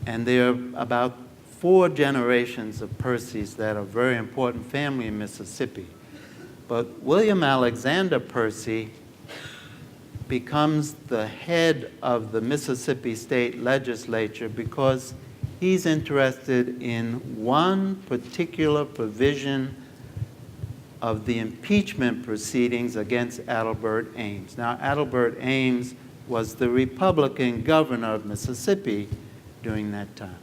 And there are about 4 generations of Percys that are a very important family in Mississippi. But William Alexander Percy becomes the head of the Mississippi State Legislature because he's interested in one particular provision of the impeachment proceedings against Adelbert Ames. Now, Adelbert Ames was the Republican governor of Mississippi during that time.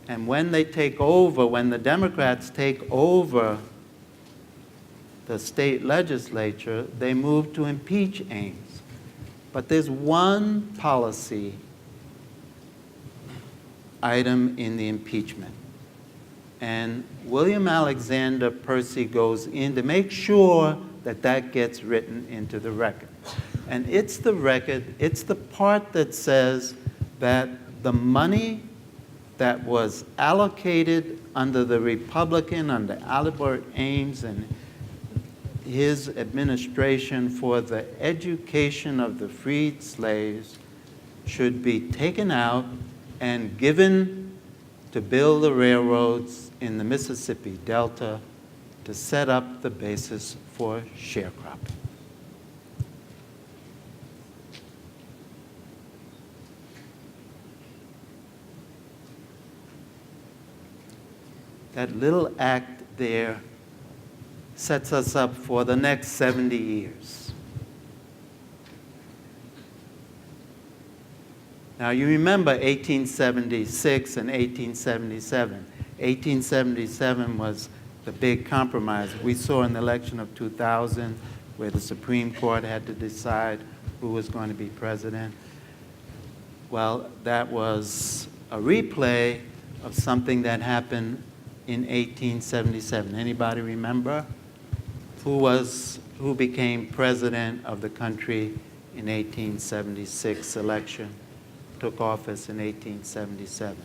And when they take over, when the Democrats take over the state legislature, they move to impeach Ames. But there's one policy item in the impeachment. And William Alexander Percy goes in to make sure that that gets written into the record. And it's the record, it's the part that says that the money that was allocated under the Republican, under Adelbert Ames and his administration for the education of the freed slaves should be taken out and given to build the railroads in the Mississippi Delta to set up the basis for sharecropping. That little act there sets us up for the next 70 years. Now, you remember 1876 and 1877. 1877 was the big compromise. We saw in the election of 2000 where the Supreme Court had to decide who was going to be president. Well, that was a replay of something that happened in 1877. Anybody remember who became president of the country in 1876 election, took office in 1877?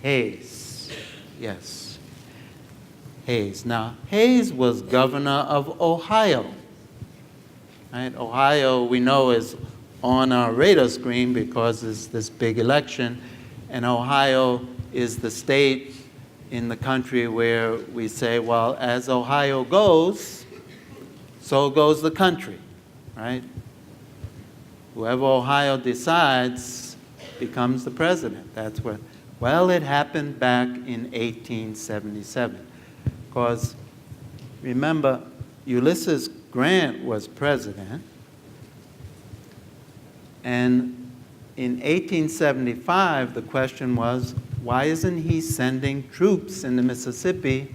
Hayes. Yes. Hayes. Now, Hayes was governor of Ohio. Right? Ohio, we know, is on our radar screen because it's this big election, and Ohio is the state in the country where we say, well, as Ohio goes, so goes the country, right? Whoever Ohio decides becomes the president. That's what, well, it happened back in 1877. Because remember, Ulysses Grant was president, and in 1875, the question was, why isn't he sending troops into Mississippi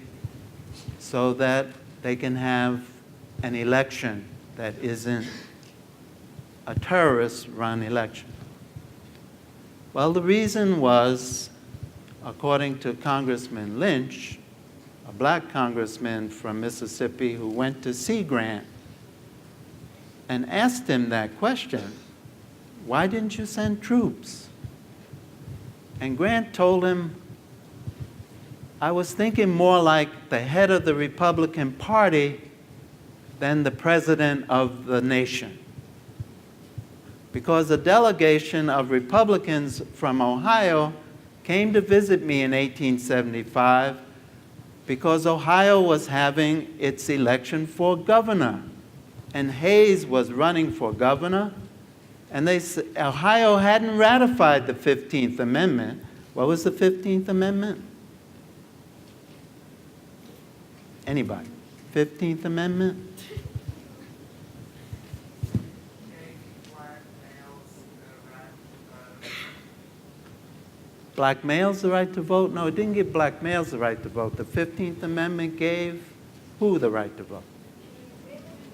so that they can have an election that isn't a terrorist-run election? Well, the reason was, according to Congressman Lynch, a black congressman from Mississippi who went to see Grant and asked him that question, why didn't you send troops? And Grant told him, I was thinking more like the head of the Republican Party than the president of the nation. Because a delegation of Republicans from Ohio came to visit me in 1875 because Ohio was having its election for governor. And Hayes was running for governor. And Ohio hadn't ratified the 15th Amendment. What was the 15th Amendment? Anybody? 15th Amendment? Black males the right to vote? No, it didn't give black males the right to vote. The 15th Amendment gave who the right to vote?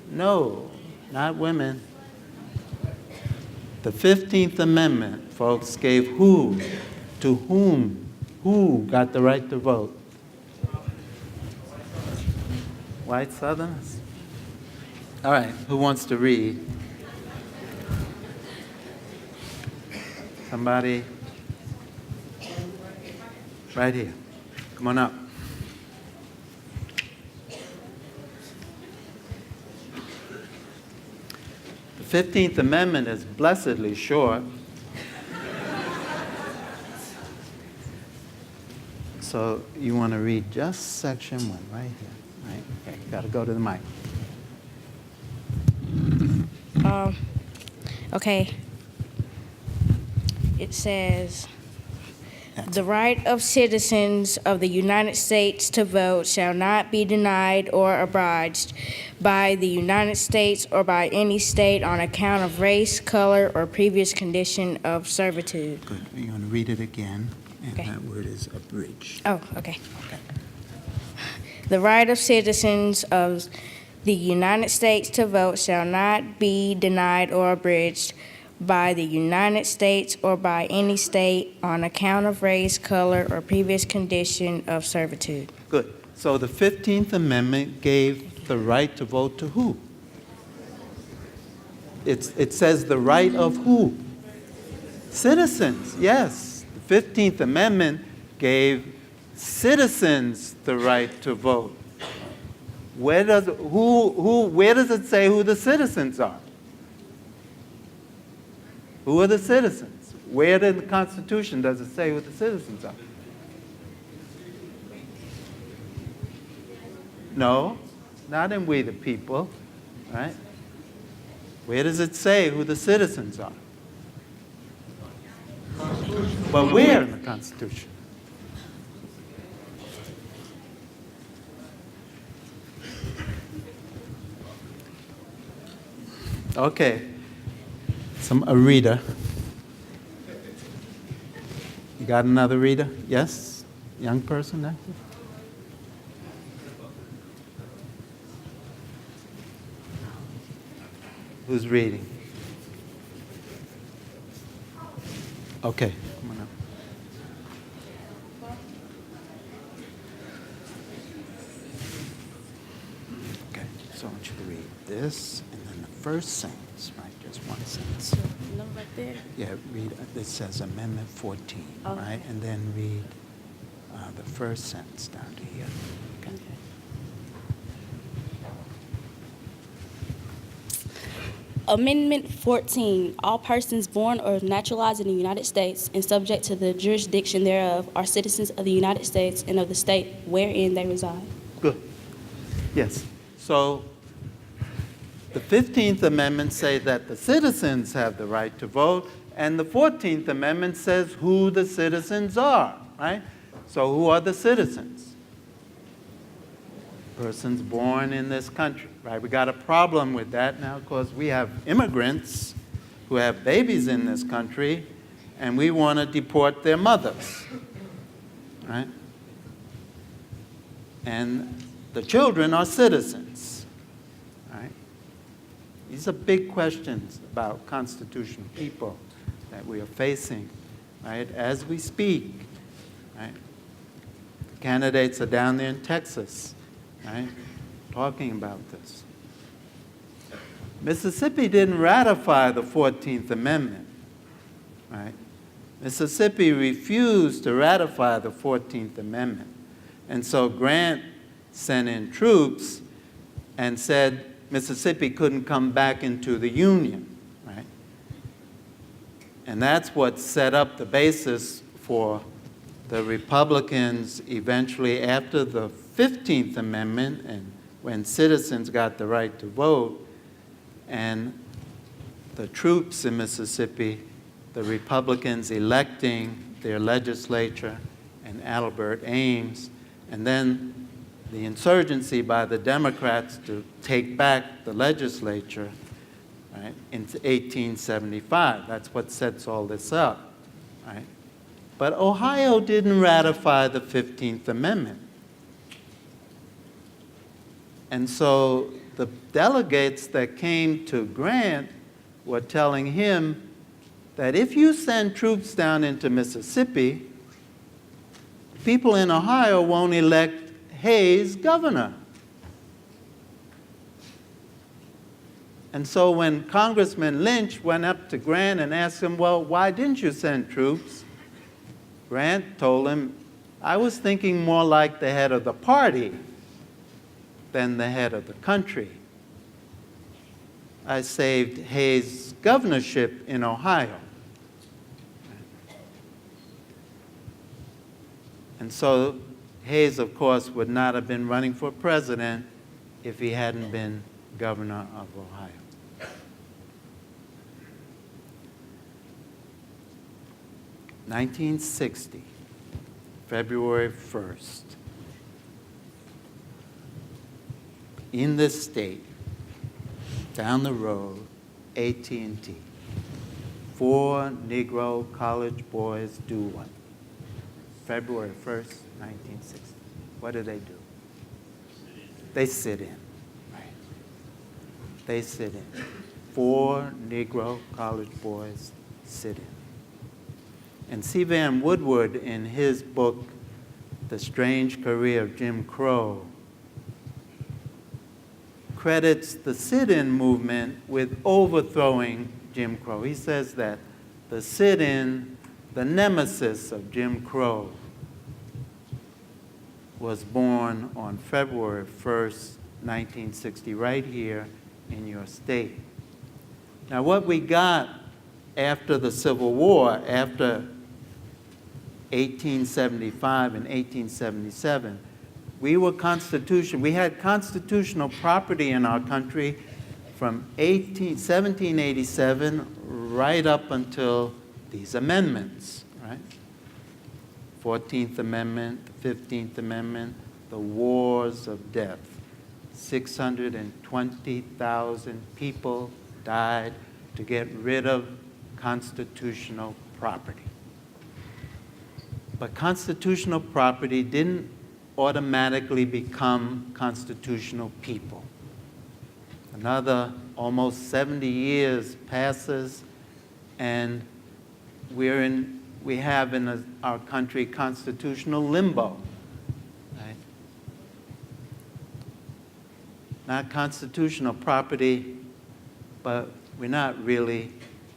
No, not women. The 15th Amendment, folks, gave who, to whom, who got the right to vote? White Southerners? All right, who wants to read? Somebody? Right here. Come on up. The 15th Amendment is blessedly short. So you want to read just section 1 right here. Right? Okay, got to go to the mic. Okay. It says, the right of citizens of the United States to vote shall not be denied or abridged by the United States or by any state on account of race, color, or previous condition of servitude. Good. You want to read it again? And Okay. that word is abridged. Oh, okay. The right of citizens of the United States to vote shall not be denied or abridged by the United States or by any state on account of race, color, or previous condition of servitude. Good. So the 15th Amendment gave the right to vote to who? It says the right of who? Citizens, yes. The 15th Amendment gave citizens the right to vote. Where does it say who the citizens are? Who are the citizens? Where in the Constitution does it say who the citizens are? No, not in We the People, right? Where does it say who the citizens are? But where in the Constitution? Okay. A reader. You got another reader? Yes? Young person there? Who's reading? Okay, come on up. Okay, so I want you to read this and then the first sentence, right? Just one sentence. No, right there. Yeah, read, it says Amendment 14, Oh, right? okay. And then read the first sentence down to here. Okay. Amendment 14, all persons born or naturalized in the United States and subject to the jurisdiction thereof are citizens of the United States and of the state wherein they reside. Good. Yes. So the 15th Amendment says that the citizens have the right to vote, and the 14th Amendment says who the citizens are, right? So who are the citizens? Persons born in this country, right? We got a problem with that now because we have immigrants who have babies in this country, and we want to deport their mothers, right? And the children are citizens, right? These are big questions about constitutional people that we are facing, right, as we speak, right? The candidates are down there in Texas, right, talking about this. Mississippi didn't ratify the 14th Amendment, Mississippi refused to ratify the 14th Amendment. And so Grant sent in troops and said Mississippi couldn't come back into the Union, right? And that's what set up the basis for the Republicans eventually, after the 15th Amendment and when citizens got the right to vote, and the troops in Mississippi, the Republicans electing their legislature and Albert Ames, and then the insurgency by the Democrats to take back the legislature, right, in 1875. That's what sets all this up, right? But Ohio didn't ratify the 15th Amendment. And so the delegates that came to Grant were telling him that if you send troops down into Mississippi, people in Ohio won't elect Hayes governor. And so when Congressman Lynch went up to Grant and asked him, well, why didn't you send troops? Grant told him, I was thinking more like the head of the party than the head of the country. I saved Hayes' governorship in Ohio. And so Hayes, of course, would not have been running for president if he hadn't been governor of Ohio. (1960), February 1st, in this state, down the road, AT&T, 4 Negro college boys do what? February 1st, 1960. What do? They sit in, right? They sit in. 4 Negro college boys sit in. And C. Vann Woodward, in his book, The Strange Career of Jim Crow, credits the sit-in movement with overthrowing Jim Crow. He says that the sit-in, the nemesis of Jim Crow, was born on February 1st, 1960, right here in your state. Now, what we got after the Civil War, after 1875 and 1877, we had constitutional property in our country from 1787 right up until these amendments, right? 14th Amendment, the 15th Amendment, the wars of death. 620,000 people died to get rid of constitutional property. But constitutional property didn't automatically become constitutional people. Another almost 70 years passes, and we have in our country constitutional limbo. Right? Not constitutional property, but we're not really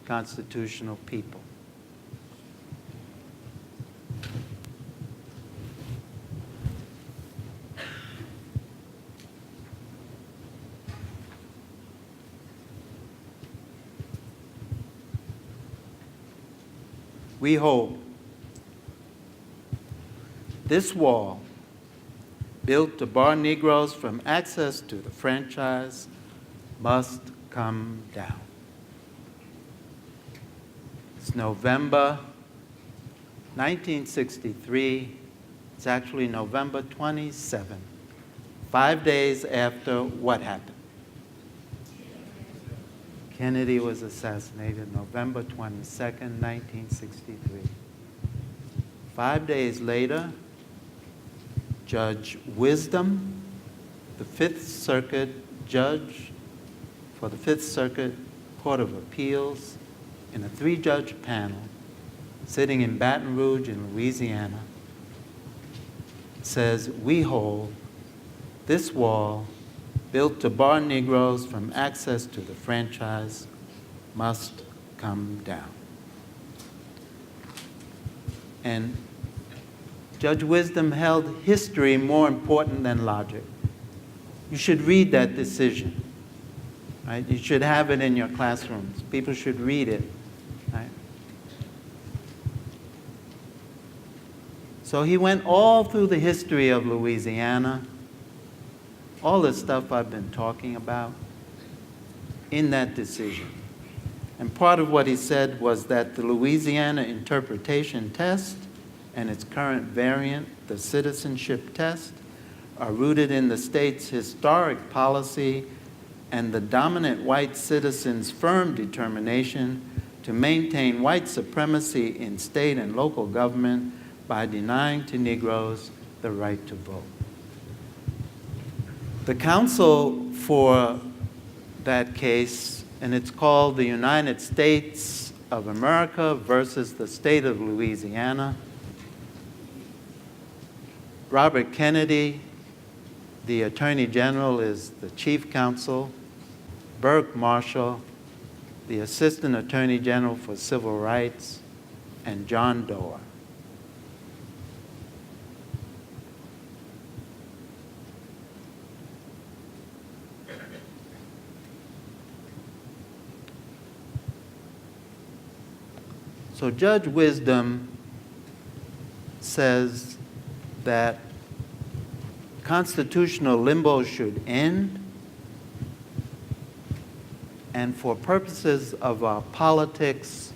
constitutional people. We hope this wall, built to bar Negroes from access to the franchise, must come down. It's November 1963. It's actually November 27, 5 days after what happened? Kennedy was assassinated November 22nd, 1963. 5 days later, Judge Wisdom, the Fifth Circuit judge for the Fifth Circuit Court of Appeals, in a 3-judge panel sitting in Baton Rouge in Louisiana, says, we hold this wall built to bar Negroes from access to the franchise must come down. And Judge Wisdom held history more important than logic. You should read that decision, right? You should have it in your classrooms. People should read it, right? So he went all through the history of Louisiana, all the stuff I've been talking about, in that decision. And part of what he said was that the Louisiana interpretation test and its current variant, the citizenship test, are rooted in the state's historic policy and the dominant white citizens' firm determination to maintain white supremacy in state and local government by denying to Negroes the right to vote. The counsel for that case, and it's called the United States of America versus the state of Louisiana. Robert Kennedy, the Attorney General, is the chief counsel. Burke Marshall, the Assistant Attorney General for Civil Rights, and John Doerr. So Judge Wisdom says that constitutional limbo should end, and for purposes of our politics,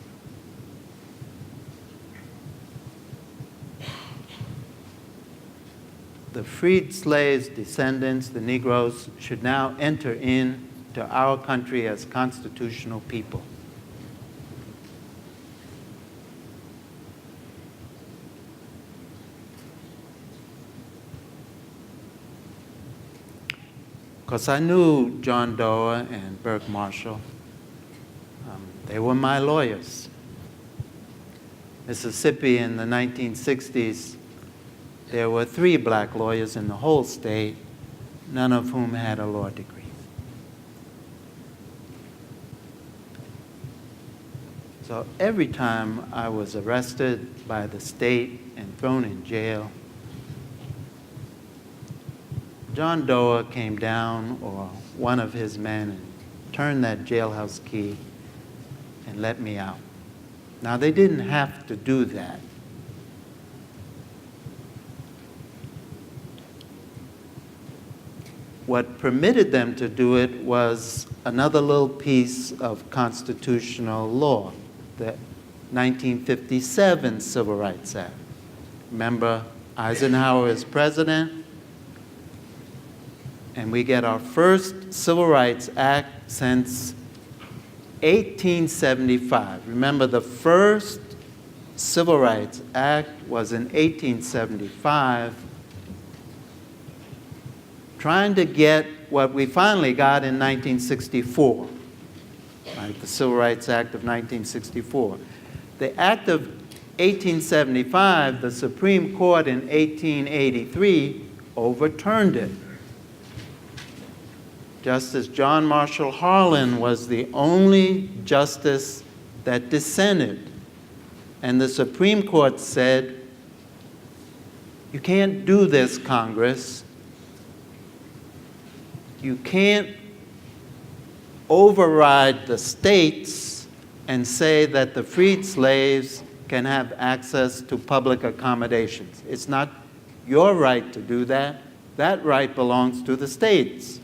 the freed slaves' descendants, the Negroes, should now enter into our country as constitutional people. Because I knew John Doerr and Burke Marshall. They were my lawyers. Mississippi in the 1960s, there were 3 black lawyers in the whole state, none of whom had a law degree. So every time I was arrested by the state and thrown in jail, John Doerr came down, or one of his men, and turned that jailhouse key and let me out. Now, they didn't have to do that. What permitted them to do it was another little piece of constitutional law, the 1957 Civil Rights Act. Remember, Eisenhower is president, and we get our first Civil Rights Act since 1875. Remember, the first Civil Rights Act was in 1875, trying to get what we finally got in 1964, right? The Civil Rights Act of 1964. The Act of 1875, the Supreme Court in 1883 overturned it. Justice John Marshall Harlan was the only justice that dissented. And the Supreme Court said, you can't do this, Congress. You can't override the states and say that the freed slaves can have access to public accommodations. It's not your right to do that. That right belongs to the states.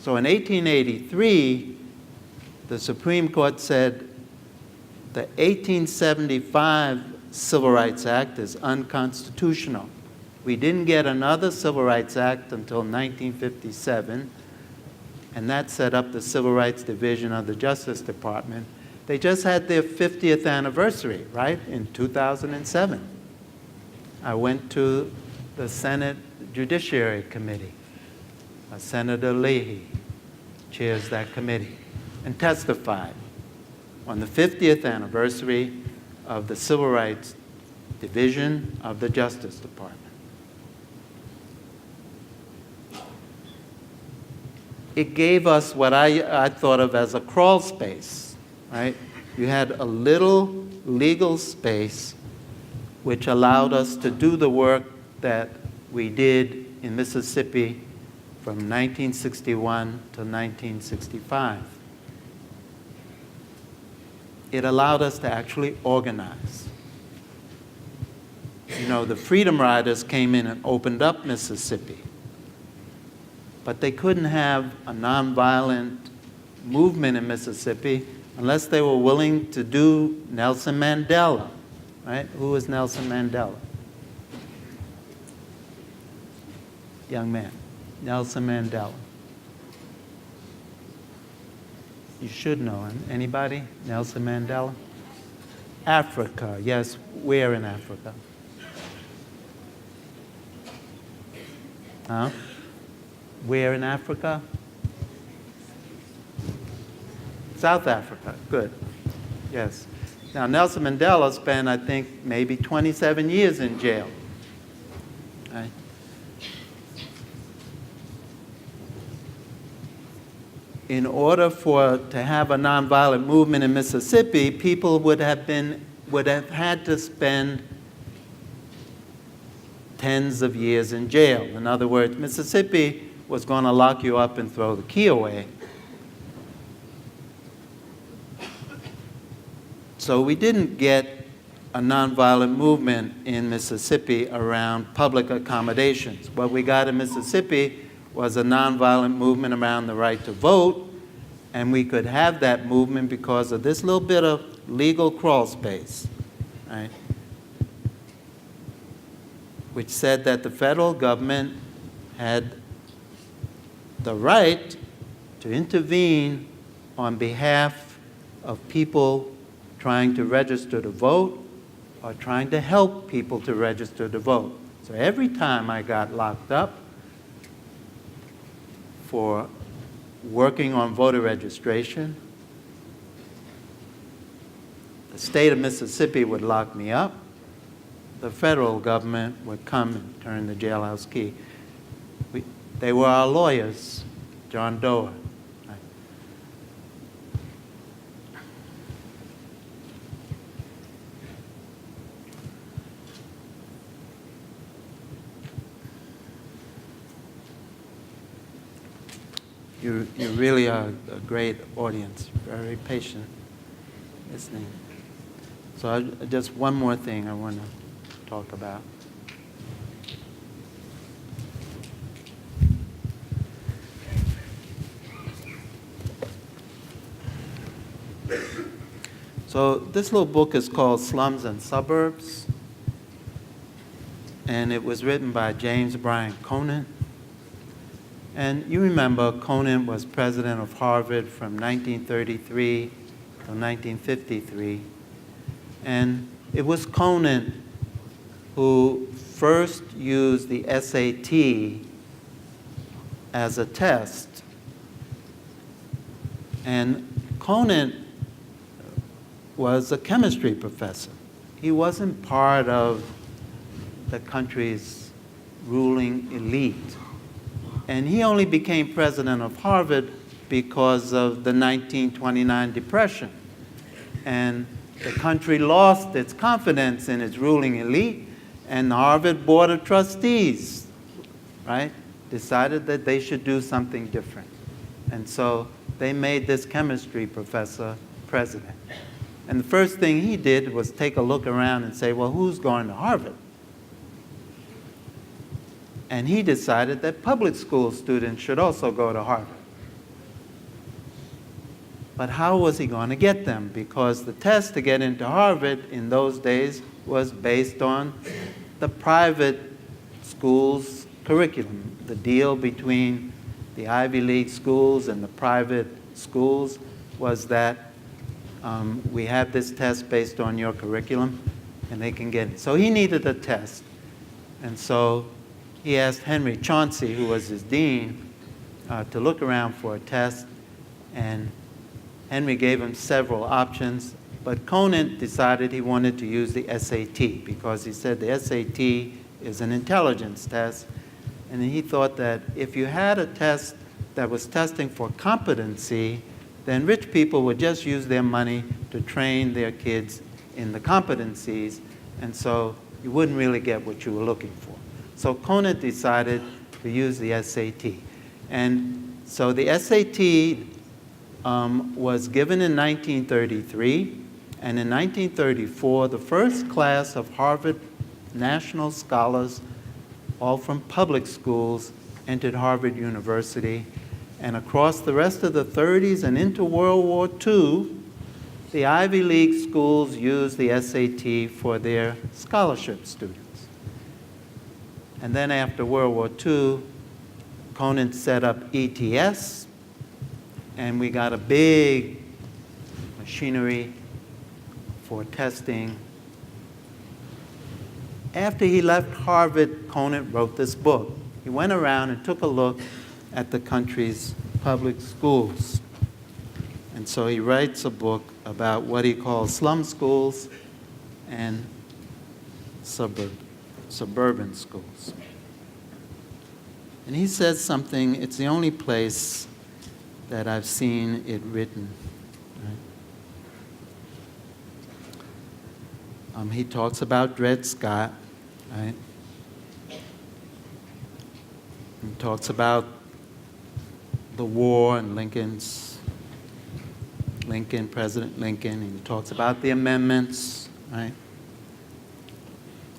So in 1883, the Supreme Court said the 1875 Civil Rights Act is unconstitutional. We didn't get another Civil Rights Act until 1957, and that set up the Civil Rights Division of the Justice Department. They just had their 50th anniversary, right, in 2007. I went to the Senate Judiciary Committee. Senator Leahy chairs that committee, and testified on the 50th anniversary of the Civil Rights Division of the Justice Department. it gave us what I thought of as a crawl space, right? You had a little legal space which allowed us to do the work that we did in Mississippi from 1961 to 1965. It allowed us to actually organize. You know, the Freedom Riders came in and opened up Mississippi, but they couldn't have a nonviolent movement in Mississippi unless they were willing to do Nelson Mandela, right? Who was Nelson Mandela? Young man, Nelson Mandela. You should know him. Anybody? Nelson Mandela? Africa, yes. Where in Africa? Huh? Where in Africa? South Africa, good. Yes. Now, Nelson Mandela spent, I think, maybe 27 years in jail. Right? In order to have a nonviolent movement in Mississippi, people would have had to spend tens of years in jail. In other words, Mississippi was going to lock you up and throw the key away. So we didn't get a nonviolent movement in Mississippi around public accommodations. What we got in Mississippi was a nonviolent movement around the right to vote, and we could have that movement because of this little bit of legal crawl space, right? Which said that the federal government had the right to intervene on behalf of people trying to register to vote or trying to help people to register to vote. So every time I got locked up for working on voter registration, the state of Mississippi would lock me up. The federal government would come and turn the jailhouse key. They were our lawyers, John Doe. You really are a great audience, very patient listening. So just one more thing I want to talk about. So this little book is called Slums and Suburbs, and it was written by James Bryan Conant. And you remember Conant was president of Harvard from 1933 to 1953. And it was Conant who first used the SAT as a test. And Conant was a chemistry professor. He wasn't part of the country's ruling elite. And he only became president of Harvard because of the 1929 Depression. And the country lost its confidence in its ruling elite, and the Harvard Board of Trustees, right, decided that they should do something different. And so they made this chemistry professor president. And the first thing he did was take a look around and say, well, who's going to Harvard? And he decided that public school students should also go to Harvard. But how was he going to get them? Because the test to get into Harvard in those days was based on the private school's curriculum. The deal between the Ivy League schools and the private schools was that we have this test based on your curriculum, and they can get it. So he needed a test. And so he asked Henry Chauncey, who was his dean, to look around for a test, and Henry gave him several options, but Conant decided he wanted to use the SAT because he said the SAT is an intelligence test, and he thought that if you had a test that was testing for competency, then rich people would just use their money to train their kids in the competencies, and so you wouldn't really get what you were looking for. So Conant decided to use the SAT. And so the SAT was given in 1933, and in 1934, the first class of Harvard National Scholars, all from public schools, entered Harvard University. And across the rest of the 30s and into World War II, the Ivy League schools used the SAT for their scholarship students. And then after World War II, Conant set up ETS, and we got a big machinery for testing. After he left Harvard, Conant wrote this book. He went around and took a look at the country's public schools. And so he writes a book about what he calls slum schools and suburban schools. And he says something, it's the only place that I've seen it written. Right? He talks about Dred Scott, right? He talks about the war and President Lincoln, and he talks about the amendments, right?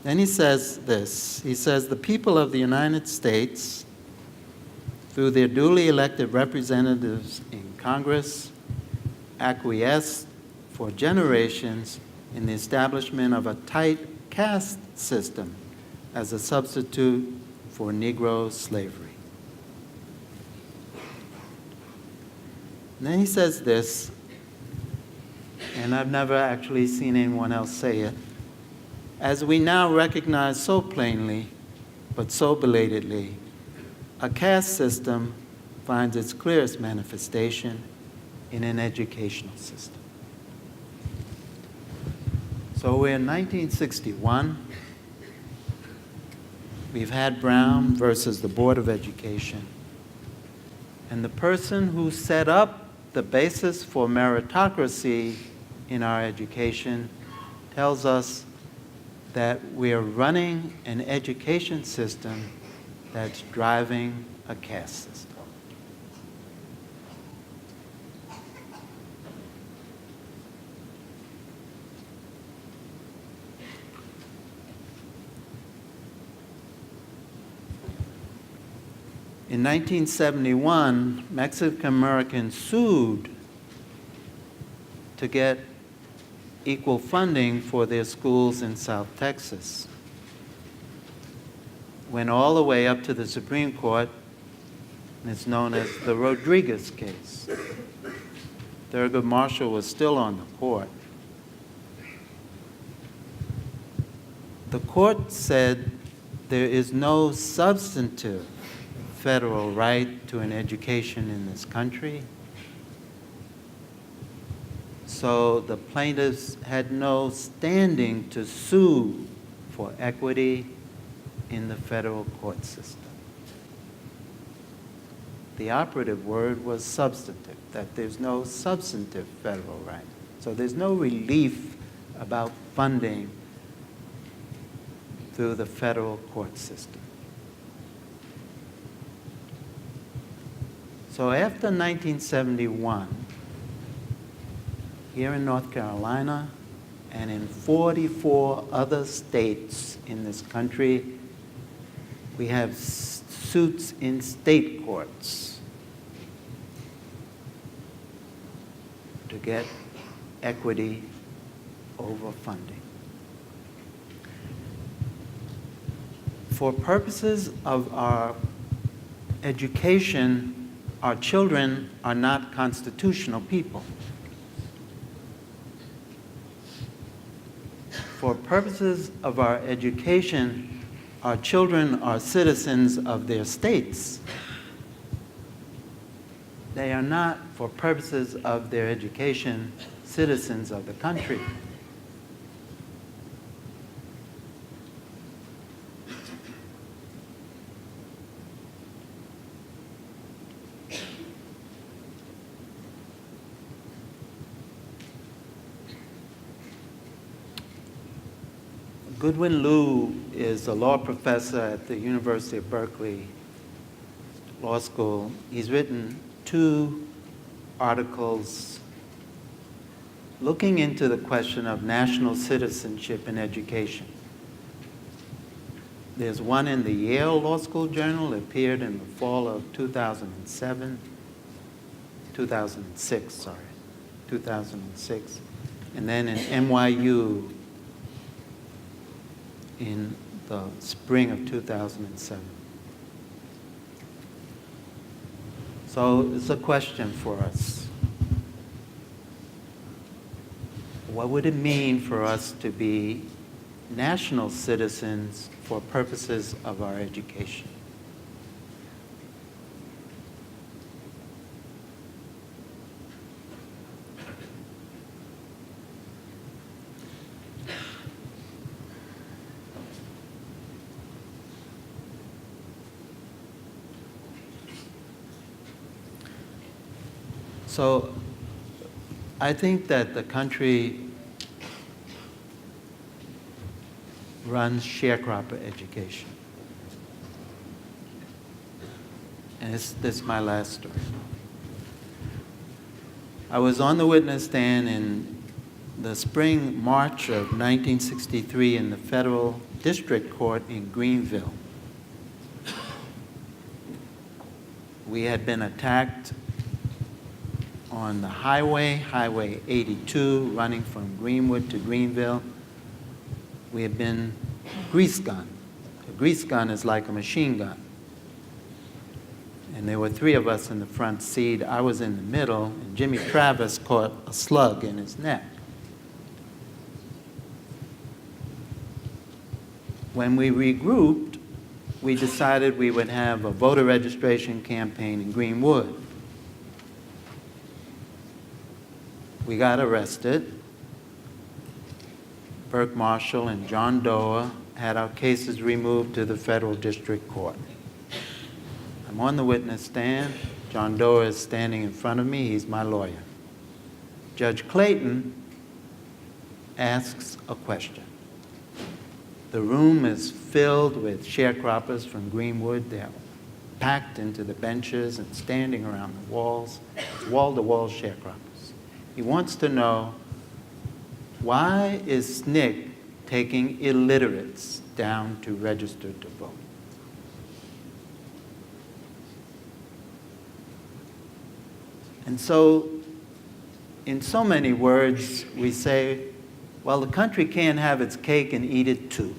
Then he says this, he says, the people of the United States, through their duly elected representatives in Congress, acquiesced for generations in the establishment of a tight caste system as a substitute for Negro slavery. And then he says this, and I've never actually seen anyone else say it, as we now recognize so plainly, but so belatedly, a caste system finds its clearest manifestation in an educational system. So we're in 1961. We've had Brown versus the Board of Education. And the person who set up the basis for meritocracy in our education tells us that we're running an education system that's driving a caste system. In 1971, Mexican Americans sued to get equal funding for their schools in South Texas. Went all the way up to the Supreme Court, and it's known as the Rodriguez case. Thurgood Marshall was still on the court. The court said there is no substantive federal right to an education in this country. So the plaintiffs had no standing to sue for equity in the federal court system. The operative word was substantive, that there's no substantive federal right. So there's no relief about funding through the federal court system. So after 1971, here in North Carolina and in 44 other states in this country, we have suits in state courts to get equity over funding. For purposes of our education, our children are not constitutional people. For purposes of our education, our children are citizens of their states. They are not, for purposes of their education, citizens of the country. Goodwin Liu is a law professor at the University of Berkeley Law School. He's written 2 articles looking into the question of national citizenship in education. There's one in the Yale Law School Journal, it appeared in the fall of 2006, and then in NYU in the spring of 2007. So it's a question for us. What would it mean for us to be national citizens for purposes of our education? So I think that the country runs sharecropper education. And this is my last story. I was on the witness stand in the spring, March of 1963 in the federal district court in Greenville. We had been attacked on the highway, Highway 82, running from Greenwood to Greenville. We had been grease gunned. A grease gun is like a machine gun. And there were 3 of us in the front seat. I was in the middle, and Jimmy Travis caught a slug in his neck. When we regrouped, we decided we would have a voter registration campaign in Greenwood. We got arrested. Burke Marshall and John Doe had our cases removed to the federal district court. I'm on the witness stand. John Doe is standing in front of me. He's my lawyer. Judge Clayton asks a question. The room is filled with sharecroppers from Greenwood. They're packed into the benches and standing around the walls. It's wall-to-wall sharecroppers. He wants to know, why is SNCC taking illiterates down to register to vote? And so, in so many words, we say, well, the country can't have its cake and eat it too.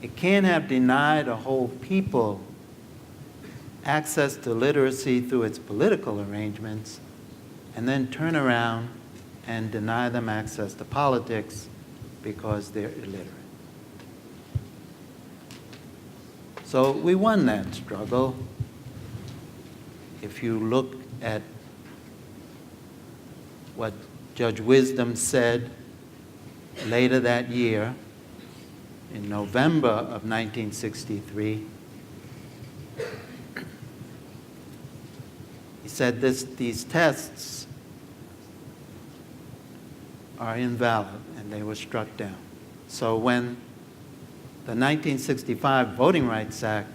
It can't have denied a whole people access to literacy through its political arrangements and then turn around and deny them access to politics because they're illiterate. So we won that struggle. If you look at what Judge Wisdom said later that year, in November of 1963, he said these tests are invalid, and they were struck down. So when the 1965 Voting Rights Act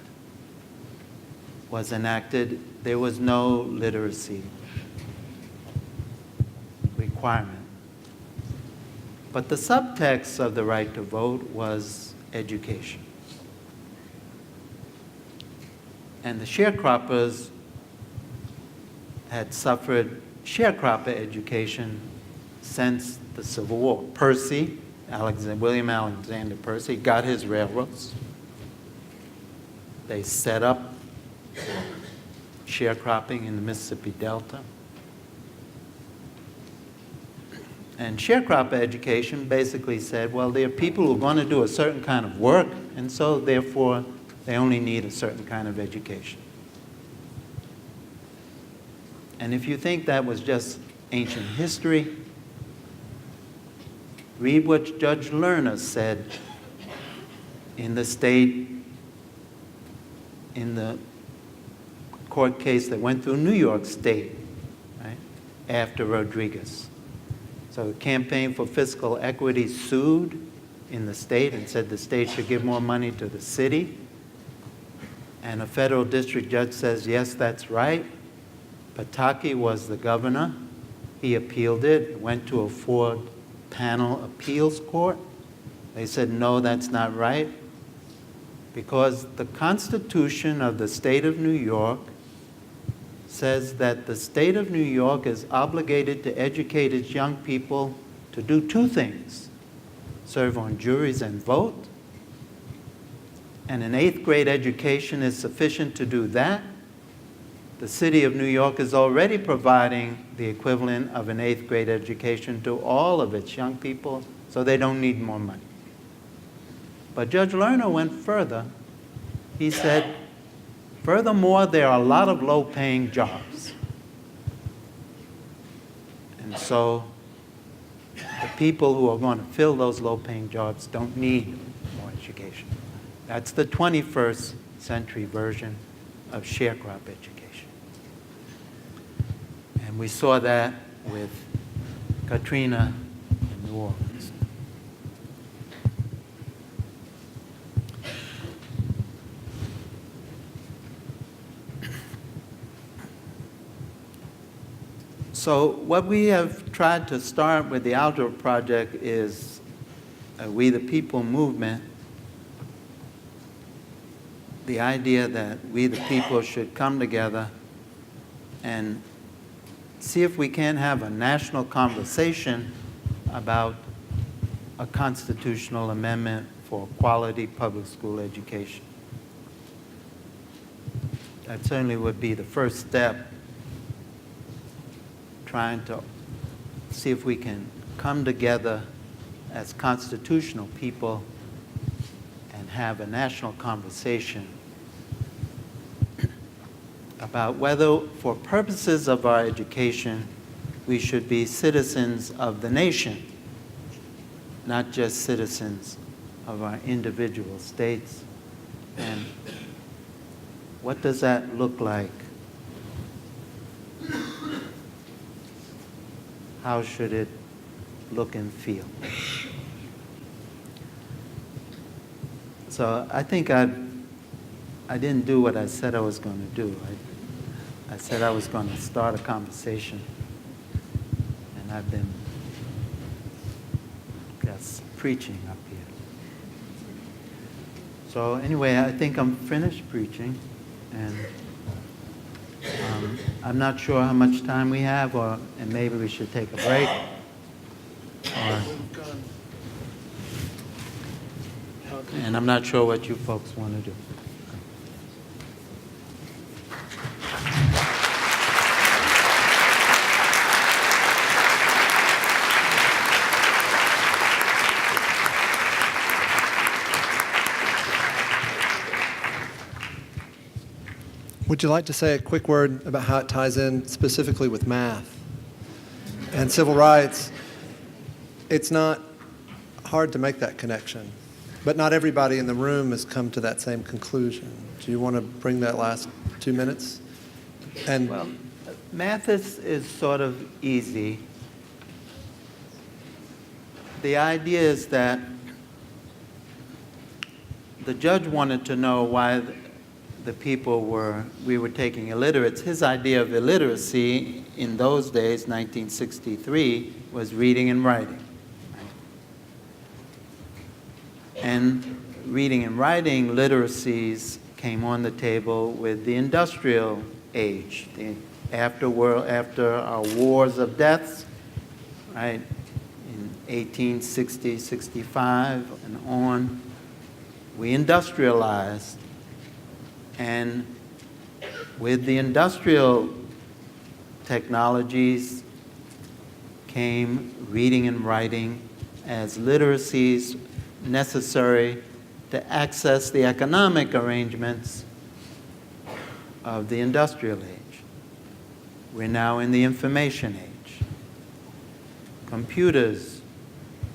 was enacted, there was no literacy requirement. But the subtext of the right to vote was education. And the sharecroppers had suffered sharecropper education since the Civil War. Percy, William Alexander Percy, got his railroads. They set up sharecropping in the Mississippi Delta. And sharecropper education basically said, well, there are people who are going to do a certain kind of work, and so therefore they only need a certain kind of education. And if you think that was just ancient history, read what Judge Lerner said in the state, in the court case that went through New York State, right, after Rodriguez. So the Campaign for Fiscal Equity sued in the state and said the state should give more money to the city. And a federal district judge says, yes, that's right. Pataki was the governor. He appealed it. It went to a 4-panel appeals court. They said, no, that's not right, because the Constitution of the state of New York says that the state of New York is obligated to educate its young people to do 2 things: serve on juries and vote. And an 8th grade education is sufficient to do that. The city of New York is already providing the equivalent of an 8th grade education to all of its young people, so they don't need more money. But Judge Lerner went further. He said, furthermore, there are a lot of low-paying jobs. And so the people who are going to fill those low-paying jobs don't need more education. That's the 21st century version of sharecrop education. And we saw that with Katrina in New Orleans. So what we have tried to start with the Algebra Project is a We the People movement. The idea that we the people should come together and see if we can have a national conversation about a constitutional amendment for quality public school education. That certainly would be the first step, trying to see if we can come together as constitutional people and have a national conversation about whether, for purposes of our education, we should be citizens of the nation, not just citizens of our individual states. And what does that look like? How should it look and feel? So I think I didn't do what I said I was going to do. I said I was going to start a conversation, and I've been just preaching up here. So anyway, I think I'm finished preaching, and I'm not sure how much time we have, and maybe we should take a break. And I'm not sure what you folks want to do. Would you like to say a quick word about how it ties in specifically with math and civil rights? It's not hard to make that connection, but not everybody in the room has come to that same conclusion. Do you want to bring that last 2 minutes? And well, math is sort of easy. The idea is that the judge wanted to know why we were taking illiterates. His idea of illiteracy in those days, 1963, was reading and writing. And reading and writing literacies came on the table with the industrial age, after our wars of deaths, right? In 1860, 65 and on, we industrialized. And with the industrial technologies came reading and writing as literacies necessary to access the economic arrangements of the industrial age. We're now in the information age. Computers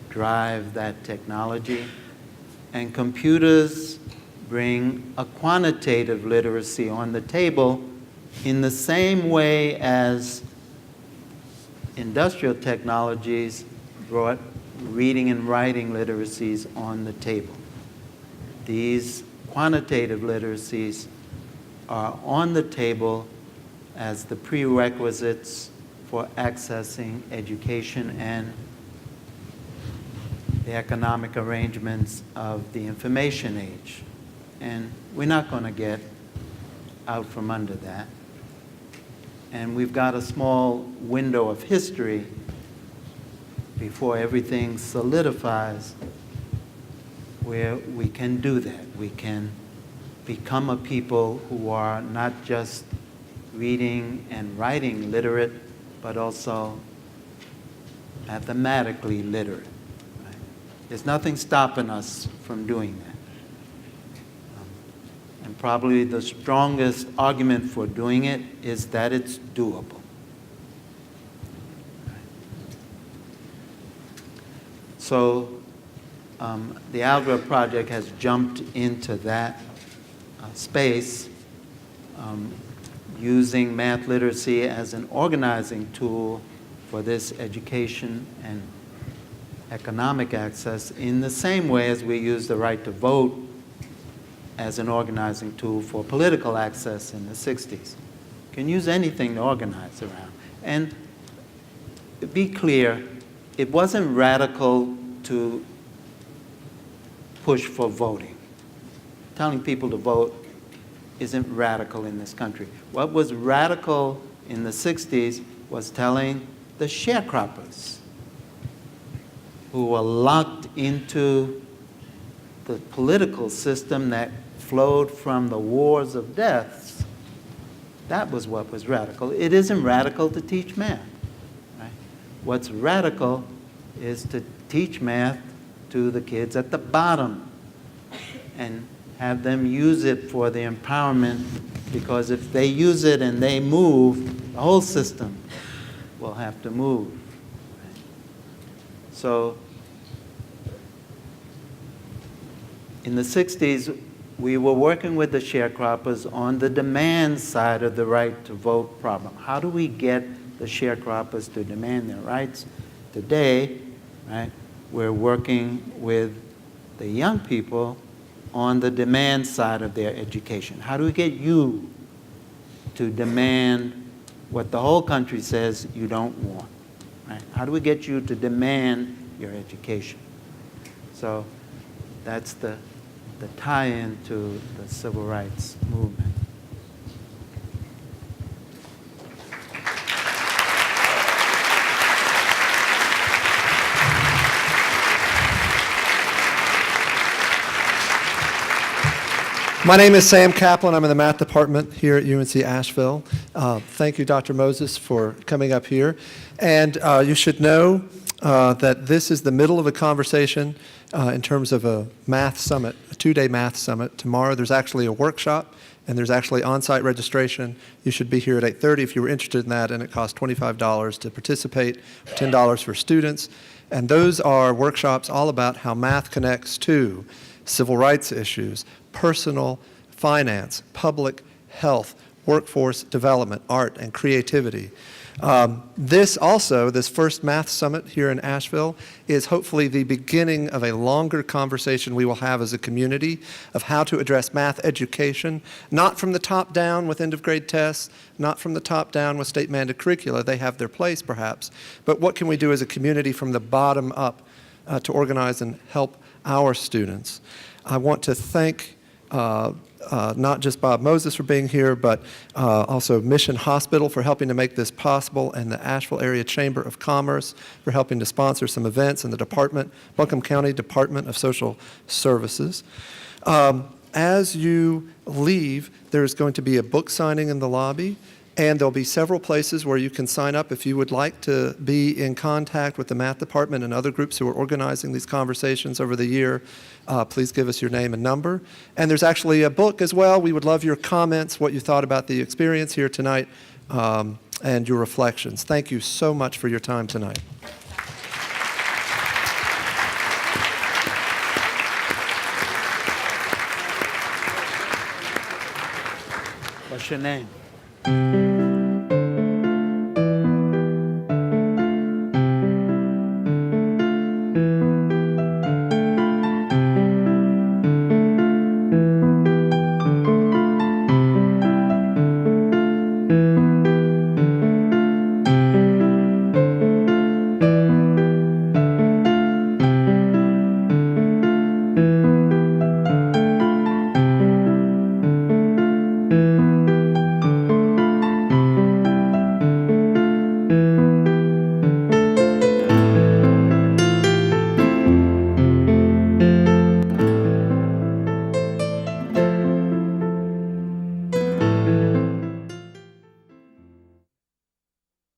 drive that technology, and computers bring a quantitative literacy on the table in the same way as industrial technologies brought reading and writing literacies on the table. These quantitative literacies are on the table as the prerequisites for accessing education and the economic arrangements of the information age. And we're not going to get out from under that. And we've got a small window of history before everything solidifies where we can do that. We can become a people who are not just reading and writing literate, but also mathematically literate. Right? There's nothing stopping us from doing that. And probably the strongest argument for doing it is that it's doable. So the Algebra Project has jumped into that space using math literacy as an organizing tool for this education and economic access in the same way as we use the right to vote as an organizing tool for political access in the 60s. You can use anything to organize around. And be clear, it wasn't radical to push for voting. Telling people to vote isn't radical in this country. What was radical in the 60s was telling the sharecroppers who were locked into the political system that flowed from the wars of deaths. That was what was radical. It isn't radical to teach math. Right? What's radical is to teach math to the kids at the bottom and have them use it for the empowerment, because if they use it and they move, the whole system will have to move. Right? So in the 60s, we were working with the sharecroppers on the demand side of the right to vote problem. How do we get the sharecroppers to demand their rights? Today, right, we're working with the young people on the demand side of their education. How do we get you to demand what the whole country says you don't want? Right? How do we get you to demand your education? So that's the tie-in to the civil rights movement. My name is Sam Kaplan. I'm in the math department here at UNC Asheville. Thank you, Dr. Moses, for coming up here. And you should know that this is the middle of a conversation in terms of a math summit, a two-day math summit. Tomorrow there's actually a workshop, and there's actually on-site registration. You should be here at 8:30 if you were interested in that, and it costs $25 to participate, $10 for students. And those are workshops all about how math connects to civil rights issues, personal finance, public health, workforce development, art, and creativity. This first math summit here in Asheville is hopefully the beginning of a longer conversation we will have as a community of how to address math education, not from the top down with end of grade tests, not from the top down with state mandated curricula. They have their place perhaps, but what can we do as a community from the bottom up to organize and help our students? I want to thank not just Bob Moses for being here, but also Mission Hospital for helping to make this possible, and the Asheville Area Chamber of Commerce for helping to sponsor some events, and the Buncombe County Department of Social Services. As you leave, there's going to be a book signing in the lobby, and there'll be several places where you can sign up if you would like to be in contact with the math department and other groups who are organizing these conversations over the year. Please give us your name and number. And there's actually a book as well. We would love your comments, what you thought about the experience here tonight, and your reflections. Thank you so much for your time tonight. What's your name?